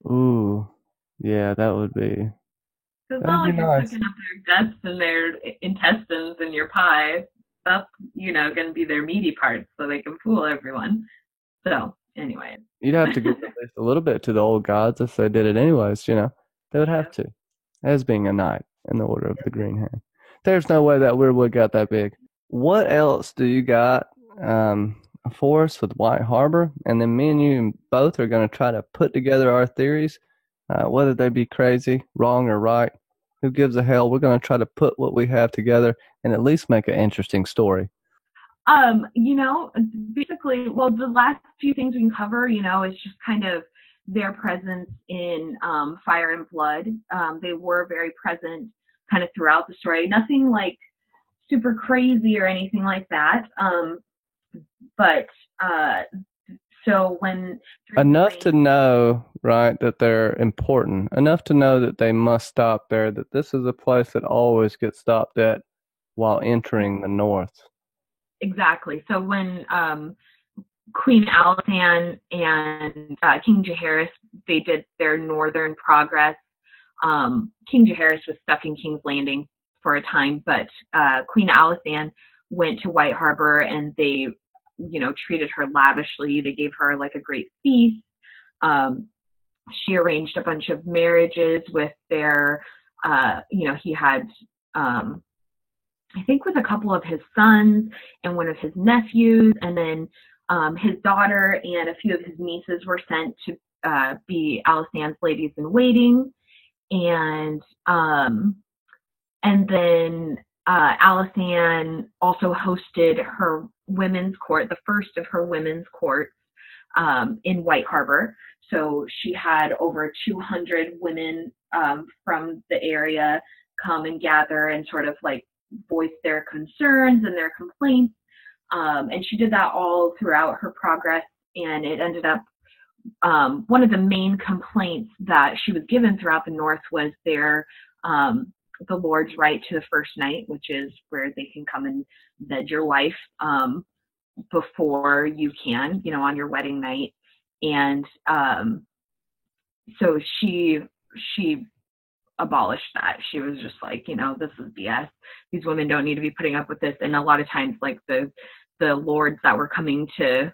Ooh, yeah, Because that'd not be like you're nice. cooking up their guts and their intestines in your pie. That's going to be their meaty parts, so they can fool everyone. So, anyway. You'd have to give at least a little bit to the old gods if they did it anyways, They would have Yep. to, as being a knight in the Order of the Green Hand. There's no way that weirwood got that big. What else do you got for us with White Harbor? And then me and you both are going to try to put together our theories, whether they be crazy, wrong, or right. Who gives a hell? We're going to try to put what we have together and at least make an interesting story. Basically, well, the last few things we can cover, is just kind of their presence in Fire and Blood. They were very present kind of throughout the story. Nothing like super crazy or anything like that. But so when Enough to know, right, that they're important. Enough to know that they must stop there, that this is a place that always gets stopped at while entering the north. exactly. So when Queen Alysanne and King Jaehaerys, they did their northern progress. King Jaehaerys was stuck in King's Landing for a time, but Queen Alysanne went to White Harbor and they, treated her lavishly. They gave her like a great feast. She arranged a bunch of marriages with their, he had, I think, with a couple of his sons and one of his nephews, and then his daughter and a few of his nieces were sent to be Alysanne's ladies in waiting, and then Alysanne also hosted her women's court, the first of her women's courts in White Harbor. So she had over 200 women from the area come and gather and sort of like voice their concerns and their complaints. And she did that all throughout her progress. And it ended up, one of the main complaints that she was given throughout the North was the Lord's right to the first night, which is where they can come and bed your wife before you can, on your wedding night. And so she abolished that. She was just like, this is BS. These women don't need to be putting up with this. And a lot of times, like the lords that were coming to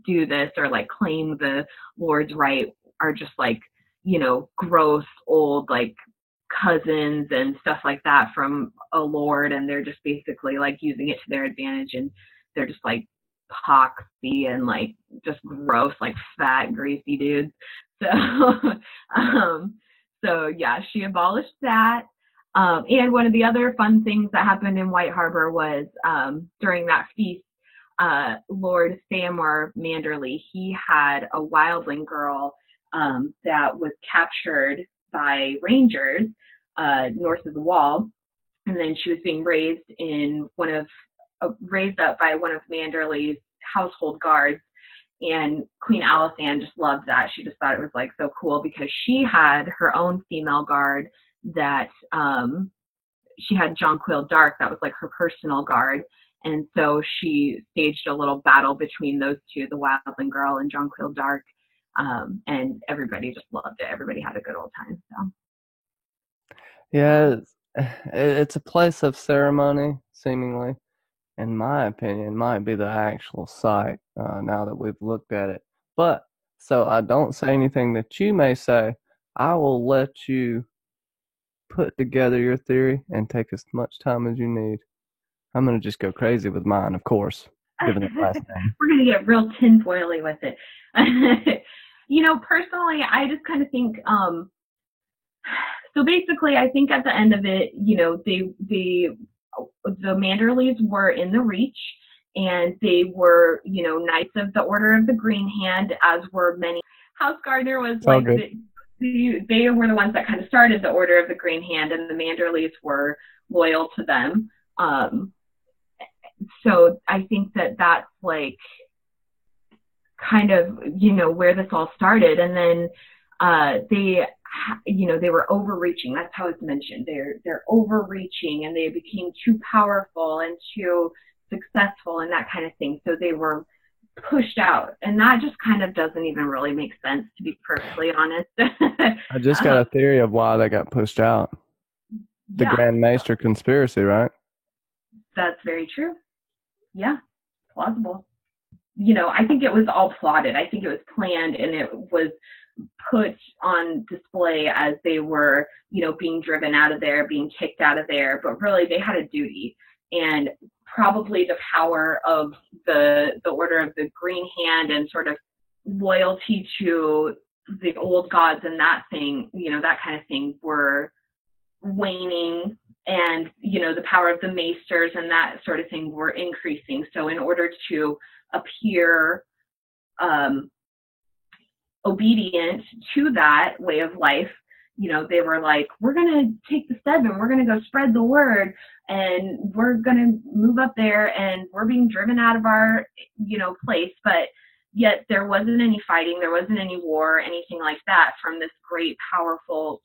do this or like claim the Lord's right are just like, gross old like cousins and stuff like that from a lord, and they're just basically like using it to their advantage, and they're just like poxy and like just gross, like fat, greasy dudes. So, so yeah, she abolished that. And one of the other fun things that happened in White Harbor was during that feast, Lord Theomar Manderly, he had a wildling girl that was captured by rangers north of the wall, and then she was being raised raised up by one of Manderly's household guards. And Queen Alysanne just loved that. She just thought it was like so cool because she had her own female guard that she had Jonquil Dark, that was like her personal guard. And so she staged a little battle between those two, the Wildling Girl and Jonquil Dark. And everybody just loved it. Everybody had a good old time. So Yeah, it's a place of ceremony, seemingly. In my opinion, might be the actual site now that we've looked at it. But so I don't say anything that you may say. I will let you put together your theory and take as much time as you need. I'm going to just go crazy with mine, of course, given the last name. we're going to get real tinfoily with it. Personally, I just kind of think, so basically, I think at the end of it, the Manderleys were in the Reach, and they were, Knights of the Order of the Green Hand, as were many. House Gardner was It's all like good. they were the ones that kind of started the Order of the Green Hand, and the Manderleys were loyal to them. So I think that that's like kind of where this all started, and then they were overreaching. That's how it's mentioned. They're overreaching, and they became too powerful and too successful and that kind of thing. So they were pushed out, and that just kind of doesn't even really make sense, to be perfectly honest. I just got a theory of why they got pushed out. The Yeah, Grand Maester conspiracy, right? that's very true. Yeah, plausible. I think it was all plotted. I think it was planned, and it was put on display as they were, being driven out of there, being kicked out of there. But really, they had a duty, and probably the power of the Order of the Green Hand and sort of loyalty to the old gods and that thing, that kind of thing, were waning, and the power of the maesters and that sort of thing were increasing. So in order to appear obedient to that way of life, they were like, we're going to take the seven, we're going to go spread the word, and we're going to move up there, and we're being driven out of our place. But yet there wasn't any fighting, there wasn't any war, anything like that from this great powerful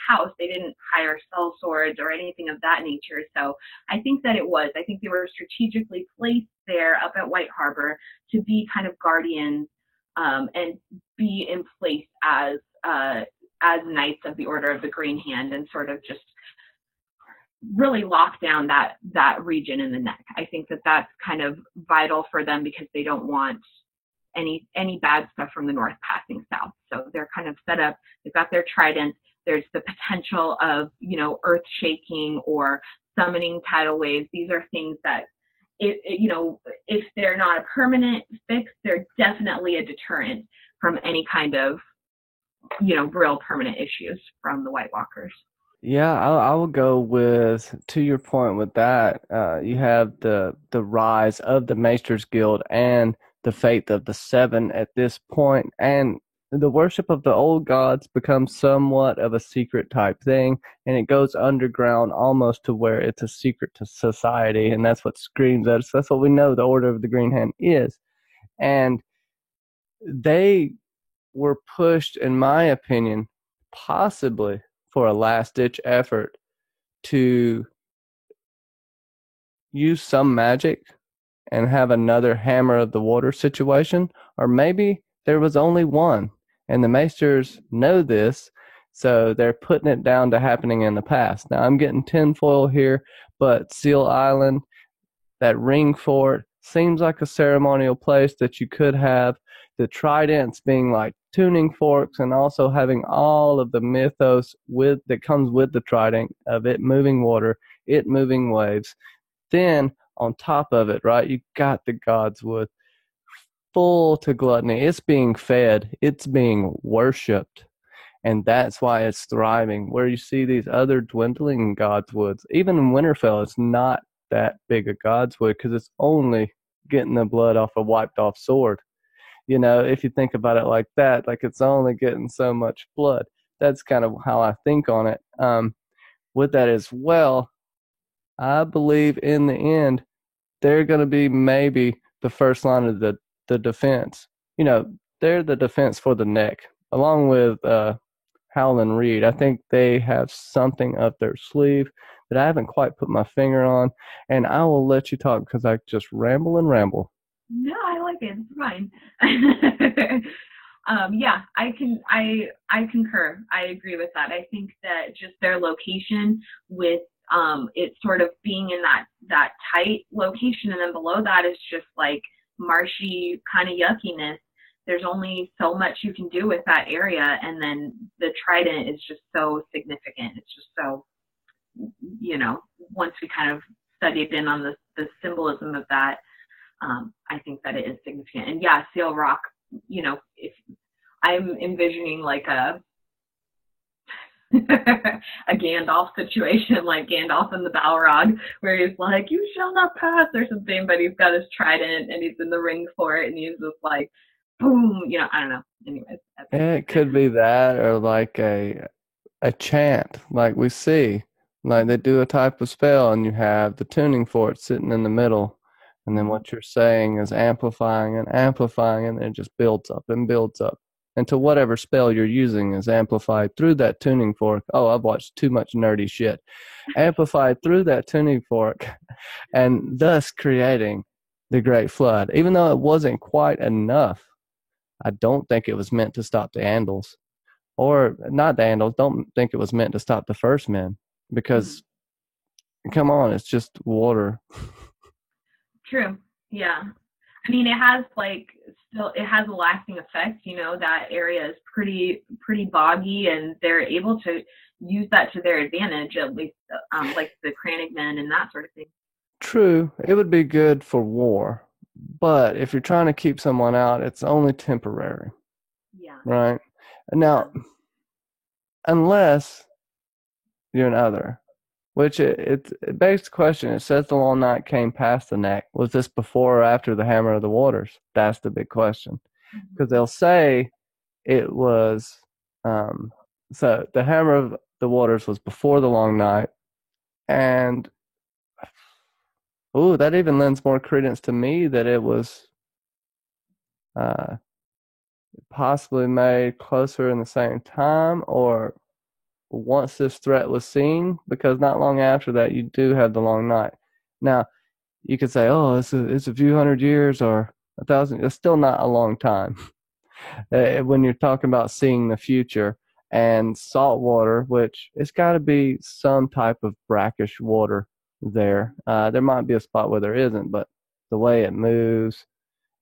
house. They didn't hire sellswords or anything of that nature. So I think that I think they were strategically placed there up at White Harbor to be kind of guardians, and be in place as Knights of the Order of the Green Hand, and sort of just really lock down that region in the neck. I think that that's kind of vital for them, because they don't want any bad stuff from the north passing south. So they're kind of set up. They've got their tridents. There's the potential of earth shaking or summoning tidal waves. These are things that, if they're not a permanent fix, they're definitely a deterrent from any kind of real permanent issues from the White Walkers. Yeah, I will go with, to your point with that, you have the rise of the Maesters Guild and the faith of the Seven at this point, and the worship of the old gods becomes somewhat of a secret type thing, and it goes underground almost to where it's a secret to society, and that's what screams at us. That's what we know the Order of the Green Hand is. And they were pushed, in my opinion, possibly for a last-ditch effort to use some magic and have another Hammer of the Water situation, or maybe there was only one, and the Maesters know this, so they're putting it down to happening in the past. Now, I'm getting tinfoil here, but Seal Island, that ring fort, seems like a ceremonial place that you could have the tridents being like tuning forks, and also having all of the mythos that comes with the trident of it moving water, it moving waves. Then on top of it, right, you got the godswood full to gluttony. It's being fed, it's being worshipped, and that's why it's thriving. Where you see these other dwindling godswoods, even in Winterfell, it's not that big a godswood because it's only getting the blood off a wiped off sword. If you think about it like that, like it's only getting so much blood. That's kind of how I think on it. With that as well, I believe in the end, they're going to be maybe the first line of the defense. They're the defense for the neck, along with Howland Reed. I think they have something up their sleeve that I haven't quite put my finger on, and I will let you talk because I just ramble and ramble. No, I like it. It's fine. Yeah, I concur. I agree with that. I think that just their location, with it sort of being in that tight location, and then below that is just like marshy kind of yuckiness. There's only so much you can do with that area, and then the trident is just so significant. It's just so, once we kind of studied in on the symbolism of that, I think that it is significant. And yeah, Seal Rock, if I'm envisioning like a Gandalf situation, like Gandalf in the Balrog, where he's like, "You shall not pass" or something, but he's got his trident and he's in the ring for it, and he's just like, boom, I don't know. Anyways, epic. It could be that or like a chant, like we see. Like they do a type of spell and you have the tuning fork sitting in the middle. And then what you're saying is amplifying, and it just builds up and builds up until whatever spell you're using is amplified through that tuning fork. Oh, I've watched too much nerdy shit. Amplified through that tuning fork and thus creating the Great Flood. Even though it wasn't quite enough, I don't think it was meant to stop the Andals. Or not the Andals, don't think it was meant to stop the first men. Because, come on, it's just water. True. Yeah. I mean, it has it has a lasting effect. That area is pretty boggy, and they're able to use that to their advantage, at least, like the Crannogmen and that sort of thing. True, it would be good for war, but if you're trying to keep someone out, it's only temporary, Yeah. right? Now, unless you're an other, which it begs the question. It says the long night came past the neck. Was this before or after the hammer of the waters? That's the big question. Because they'll say it was, so the hammer of the waters was before the long night, and that even lends more credence to me that it was uh, possibly made closer in the same time or once this threat was seen, because not long after that you do have the long night. Now, you could say, oh, it's a few hundred years or 1,000. It's still not a long time. When you're talking about seeing the future and salt water, which it's got to be some type of brackish water there. There might be a spot where there isn't, but the way it moves,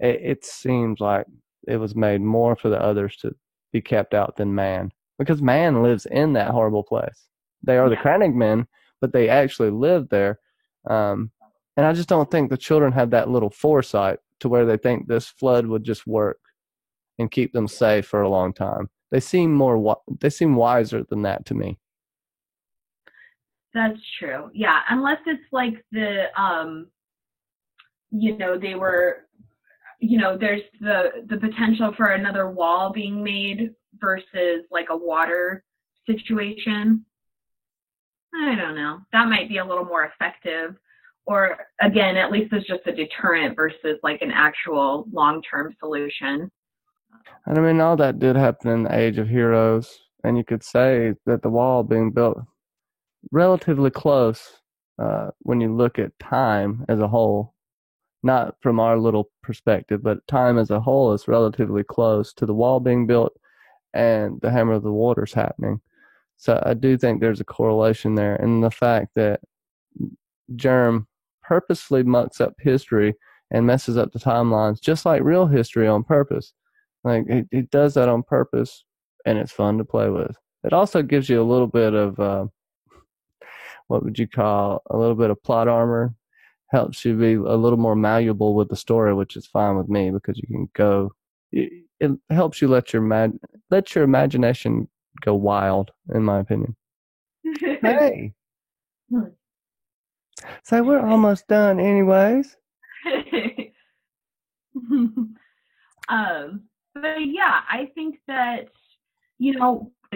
it seems like it was made more for the others to be kept out than man, because man lives in that horrible place. They are the Crannogmen, but they actually live there. And I just don't think the children had that little foresight to where they think this flood would just work and keep them safe for a long time. They seem wiser than that to me. That's true. Yeah, unless it's like they were, there's the potential for another wall being made versus like a water situation. I don't know. That might be a little more effective. Or again, at least it's just a deterrent versus like an actual long-term solution. And I mean, all that did happen in the Age of Heroes, and you could say that the wall being built relatively close when you look at time as a whole, not from our little perspective, but time as a whole is relatively close to the wall being built and the hammer of the waters happening. So I do think there's a correlation there, and the fact that Germ purposely mucks up history and messes up the timelines, just like real history on purpose. Like he does that on purpose, and it's fun to play with. It also gives you a little bit of what would you call a little bit of plot armor. Helps you be a little more malleable with the story, which is fine with me because you can go. It helps you let your imagination go wild, in my opinion. Hey, so we're almost done, anyways. But yeah, I think that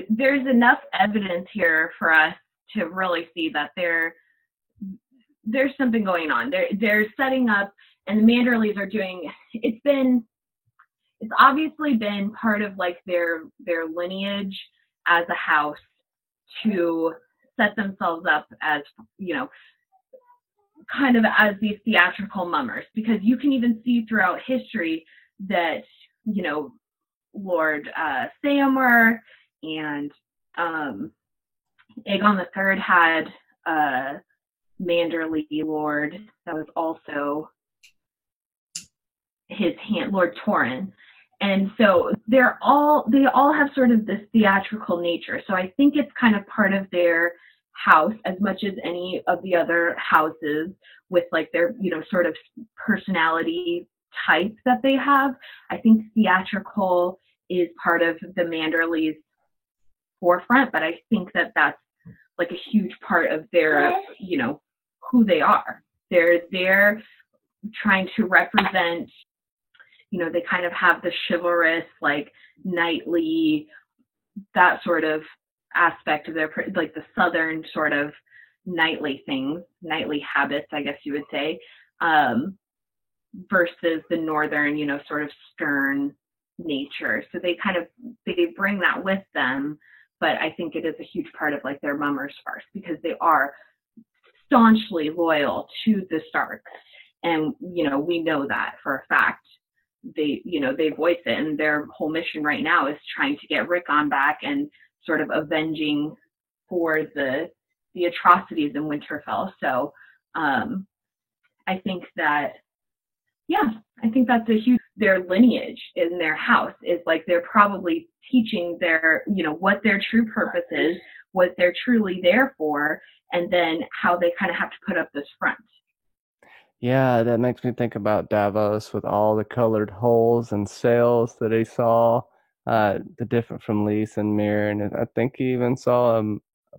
there's enough evidence here for us to really see that there's something going on. They're setting up, and the Manderleys are doing. It's obviously been part of like their lineage as a house to set themselves up as kind of as these theatrical mummers, because you can even see throughout history that Lord Theomer and Aegon III had a Manderley lord that was also his Lord Torrhen. And so they all have sort of this theatrical nature. So I think it's kind of part of their house as much as any of the other houses, with like their, sort of personality type that they have. I think theatrical is part of the Manderleys forefront, but I think that that's like a huge part of their, who they are. They're there trying to represent, they kind of have the chivalrous, like knightly, that sort of aspect of their, like the Southern sort of knightly things, knightly habits, I guess you would say, versus the Northern, sort of stern nature. So they bring that with them, but I think it is a huge part of like their mummers farce because they are staunchly loyal to the Starks. And, we know that for a fact. They voice it, and their whole mission right now is trying to get Rickon back and sort of avenging for the atrocities in Winterfell. So I think that's a huge, their lineage in their house is like they're probably teaching their, what their true purpose is, what they're truly there for, and then how they kind of have to put up this front. Yeah, that makes me think about Davos with all the colored holes and sails that he saw, the different from Lys and Mir, and I think he even saw a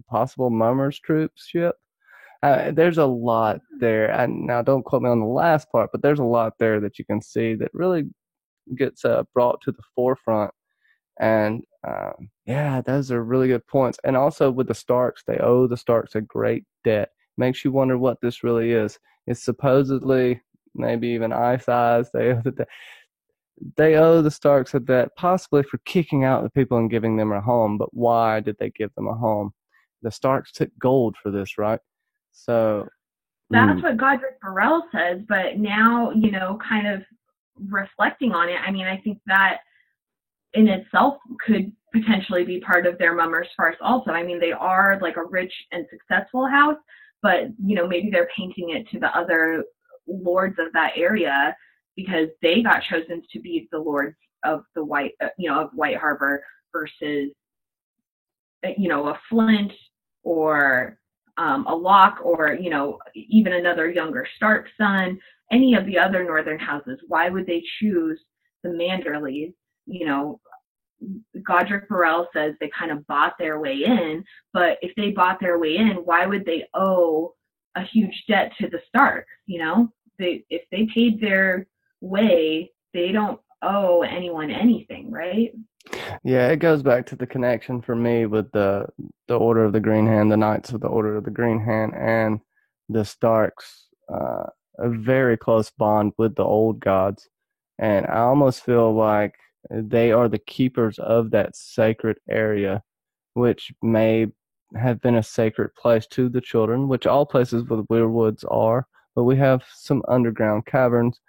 possible Mummers troop ship. There's a lot there. And now, don't quote me on the last part, but there's a lot there that you can see that really gets brought to the forefront. And yeah, those are really good points. And also with the Starks, they owe the Starks a great debt. Makes you wonder what this really is. It's supposedly maybe even Ice Eyes. They owe the Starks a debt, possibly for kicking out the people and giving them a home. But why did they give them a home? The Starks took gold for this, right? So that's what Godric Burrell says. But now, kind of reflecting on it, I mean, I think that in itself could potentially be part of their mummers farce also. I mean, they are like a rich and successful house, but maybe they're painting it to the other lords of that area because they got chosen to be the lords of the of White Harbor versus a Flint or a Locke or even another younger Stark son, any of the other northern houses. Why would they choose the Manderleys? Godric Burrell says they kind of bought their way in, but if they bought their way in, why would they owe a huge debt to the Starks? If they paid their way, they don't owe anyone anything, right? Yeah, it goes back to the connection for me with the Order of the Green Hand, the Knights of the Order of the Green Hand, and the Starks. A very close bond with the old gods, and I almost feel like they are the keepers of that sacred area, which may have been a sacred place to the children, which all places with weirwoods are, but we have some underground caverns.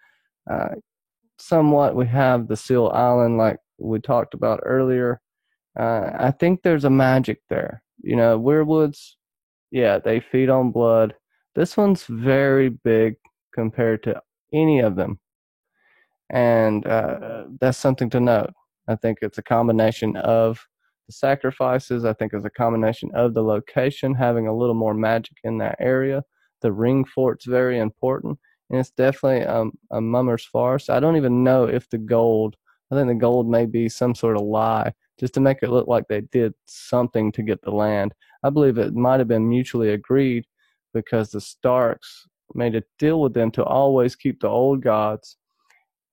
Somewhat, we have the Seal Island, like we talked about earlier. I think there's a magic there. Weirwoods, yeah, they feed on blood. This one's very big compared to any of them. And that's something to note. I think it's a combination of the sacrifices. I think it's a combination of the location, having a little more magic in that area. The ring fort's very important, and it's definitely a mummer's farce. I don't even know if I think the gold may be some sort of lie, just to make it look like they did something to get the land. I believe it might have been mutually agreed because the Starks made a deal with them to always keep the old gods,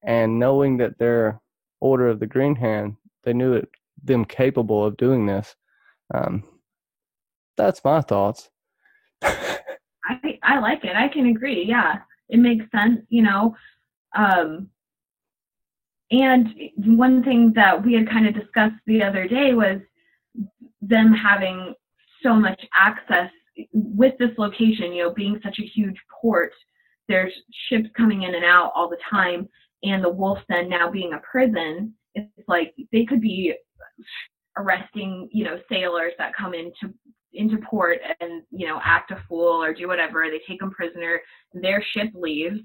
and knowing that they're Order of the Green Hand, they knew them capable of doing this. That's my thoughts. I like it. I can agree. Yeah, it makes sense. And one thing that we had kind of discussed the other day was them having so much access with this location, being such a huge port. There's ships coming in and out all the time, and the Wolf's Den now being a prison, it's like they could be arresting, sailors that come into port and, act a fool or do whatever. They take them prisoner. Their ship leaves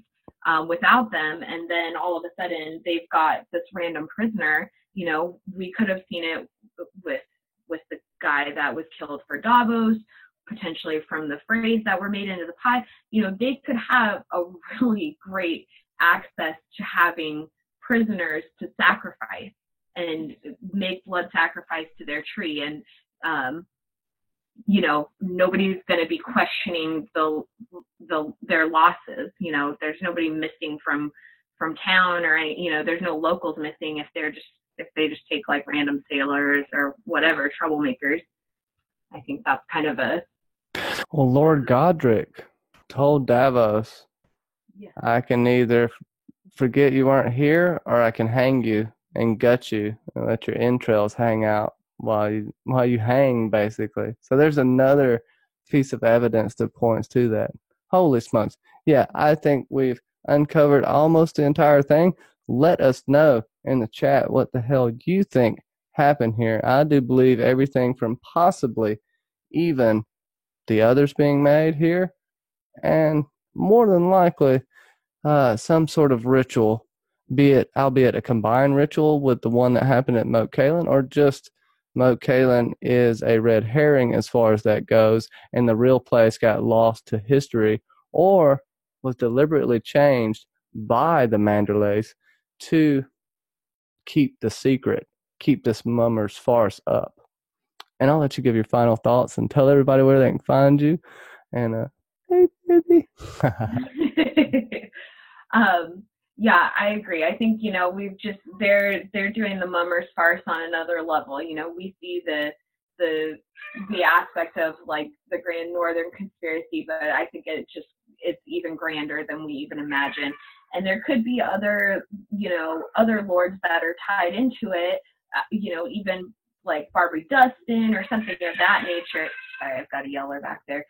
without them, and then all of a sudden they've got this random prisoner. We could have seen it with the guy that was killed for Davos, potentially from the Freys that were made into the pie. They could have a really great access to having prisoners to sacrifice. and make blood sacrifice to their tree. And you know, nobody's going to be questioning their losses. You know, there's nobody missing from town, or any, you know, there's no locals missing if they just take like random sailors or whatever troublemakers. I think that's kind of a Well, Lord Godric told Davos, yeah. I can either forget you weren't here, or I can hang you and gut you and let your entrails hang out while you hang, basically. So there's another piece of evidence that points to that. Holy smokes. Yeah, I think we've uncovered almost the entire thing. Let us know in the chat what the hell you think happened here. I do believe everything from possibly even the others being made here, and more than likely some sort of ritual, be it albeit a combined ritual with the one that happened at Moat Cailin, or just Moat Cailin is a red herring as far as that goes, and the real place got lost to history, or was deliberately changed by the Manderleys to keep the secret, keep this Mummers farce up. And I'll let you give your final thoughts and tell everybody where they can find you. And hey, baby. Yeah, I agree. I think, you know, they're doing the Mummers farce on another level. You know, we see the aspect of like the Grand Northern conspiracy, but I think it's even grander than we even imagine. And there could be other lords that are tied into it, you know, even like Barbary Dustin or something of that nature. Sorry, I've got a yeller back there.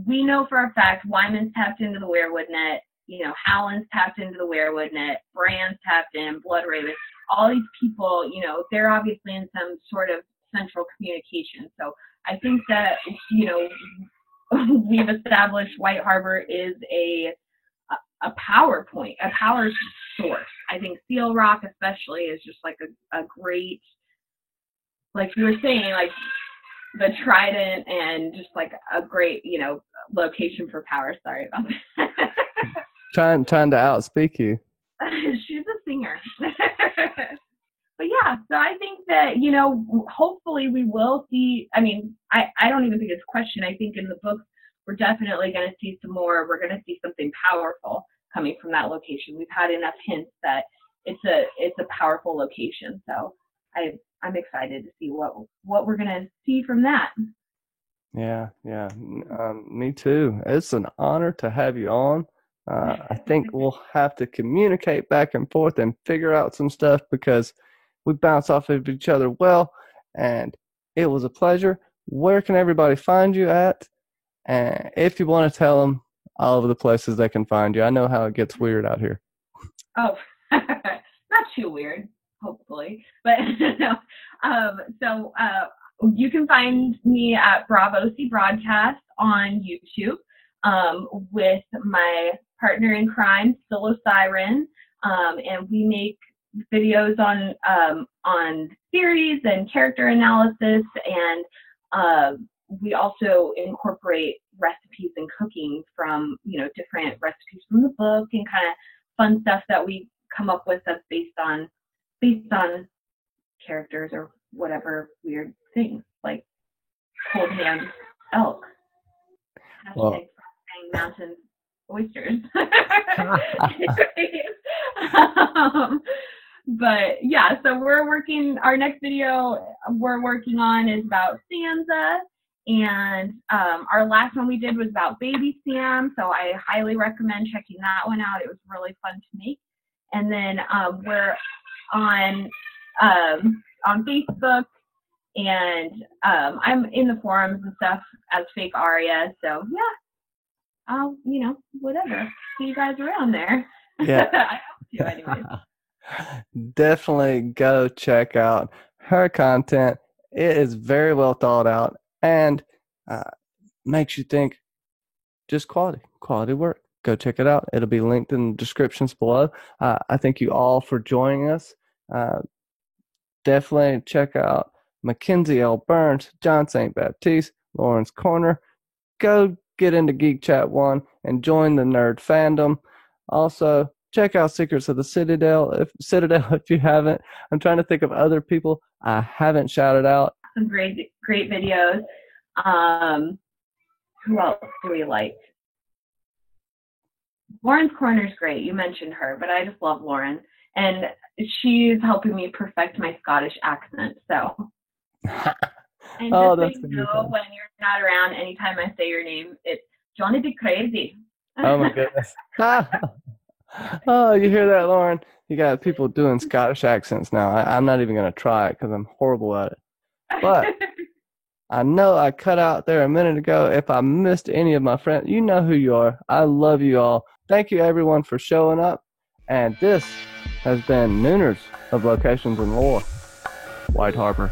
We know for a fact Wyman's tapped into the weirwood net. You know, Howland's tapped into the weirwood net. Bran's tapped in. Bloodraven. All these people, you know, they're obviously in some sort of central communication. So I think that, you know, we've established White Harbor is a power point, a power source. I think Seal Rock especially is just like a great, like you were saying, like the Trident, and just like a great, you know, location for power. Sorry about that. trying to outspeak you. She's a singer. But yeah, so I think that, you know, hopefully we will see, I mean, I don't even think it's a question. I think in the books, we're definitely going to see some more. We're going to see something powerful coming from that location. We've had enough hints that it's a powerful location. So I'm excited to see what we're going to see from that. Yeah. Me too. It's an honor to have you on. I think we'll have to communicate back and forth and figure out some stuff, because we bounce off of each other well, and it was a pleasure. Where can everybody find you at? And if you want to tell them all of the places they can find you. I know how it gets weird out here. Oh, not too weird, hopefully. But no. So you can find me at Bravo C Broadcast on YouTube with my partner in crime, Solo Siren, and we make videos on theories and character analysis, and we also incorporate recipes and cooking from, you know, different recipes from the book, and kind of fun stuff that we come up with that's based on characters or whatever weird things, like cold hand elk. Well, Mountain oysters. But yeah, so our next video we're working on is about Sansa, and our last one we did was about baby Sam, so I highly recommend checking that one out. It was really fun to make. And then we're on Facebook, and I'm in the forums and stuff as Fake Aria, so yeah, I'll, you know, whatever, see you guys around there. Yeah. I hope to anyways. Definitely go check out her content. It is very well thought out, and makes you think just quality work. Go check it out. It'll be linked in the descriptions below. I thank you all for joining us. Definitely check out Mackenzie L. Burns, John St. Baptiste, Lawrence Corner. Go get into Geek Chat 1 and join the nerd fandom. Also, check out Secrets of the Citadel if you haven't. I'm trying to think of other people I haven't shouted out. Some great videos. Who else do we like? Lauren's Corner is great. You mentioned her, but I just love Lauren, and she's helping me perfect my Scottish accent. So, and Oh, just that's so gonna you be know, fun. when you're not around, anytime I say your name, it's Johnny Be Crazy. Oh my goodness. Oh, you hear that, Lauren? You got people doing Scottish accents now. I'm not even going to try it because I'm horrible at it. But I know I cut out there a minute ago. If I missed any of my friends, you know who you are. I love you all. Thank you, everyone, for showing up. And this has been Nooners of Locations and Lore, White Harbor.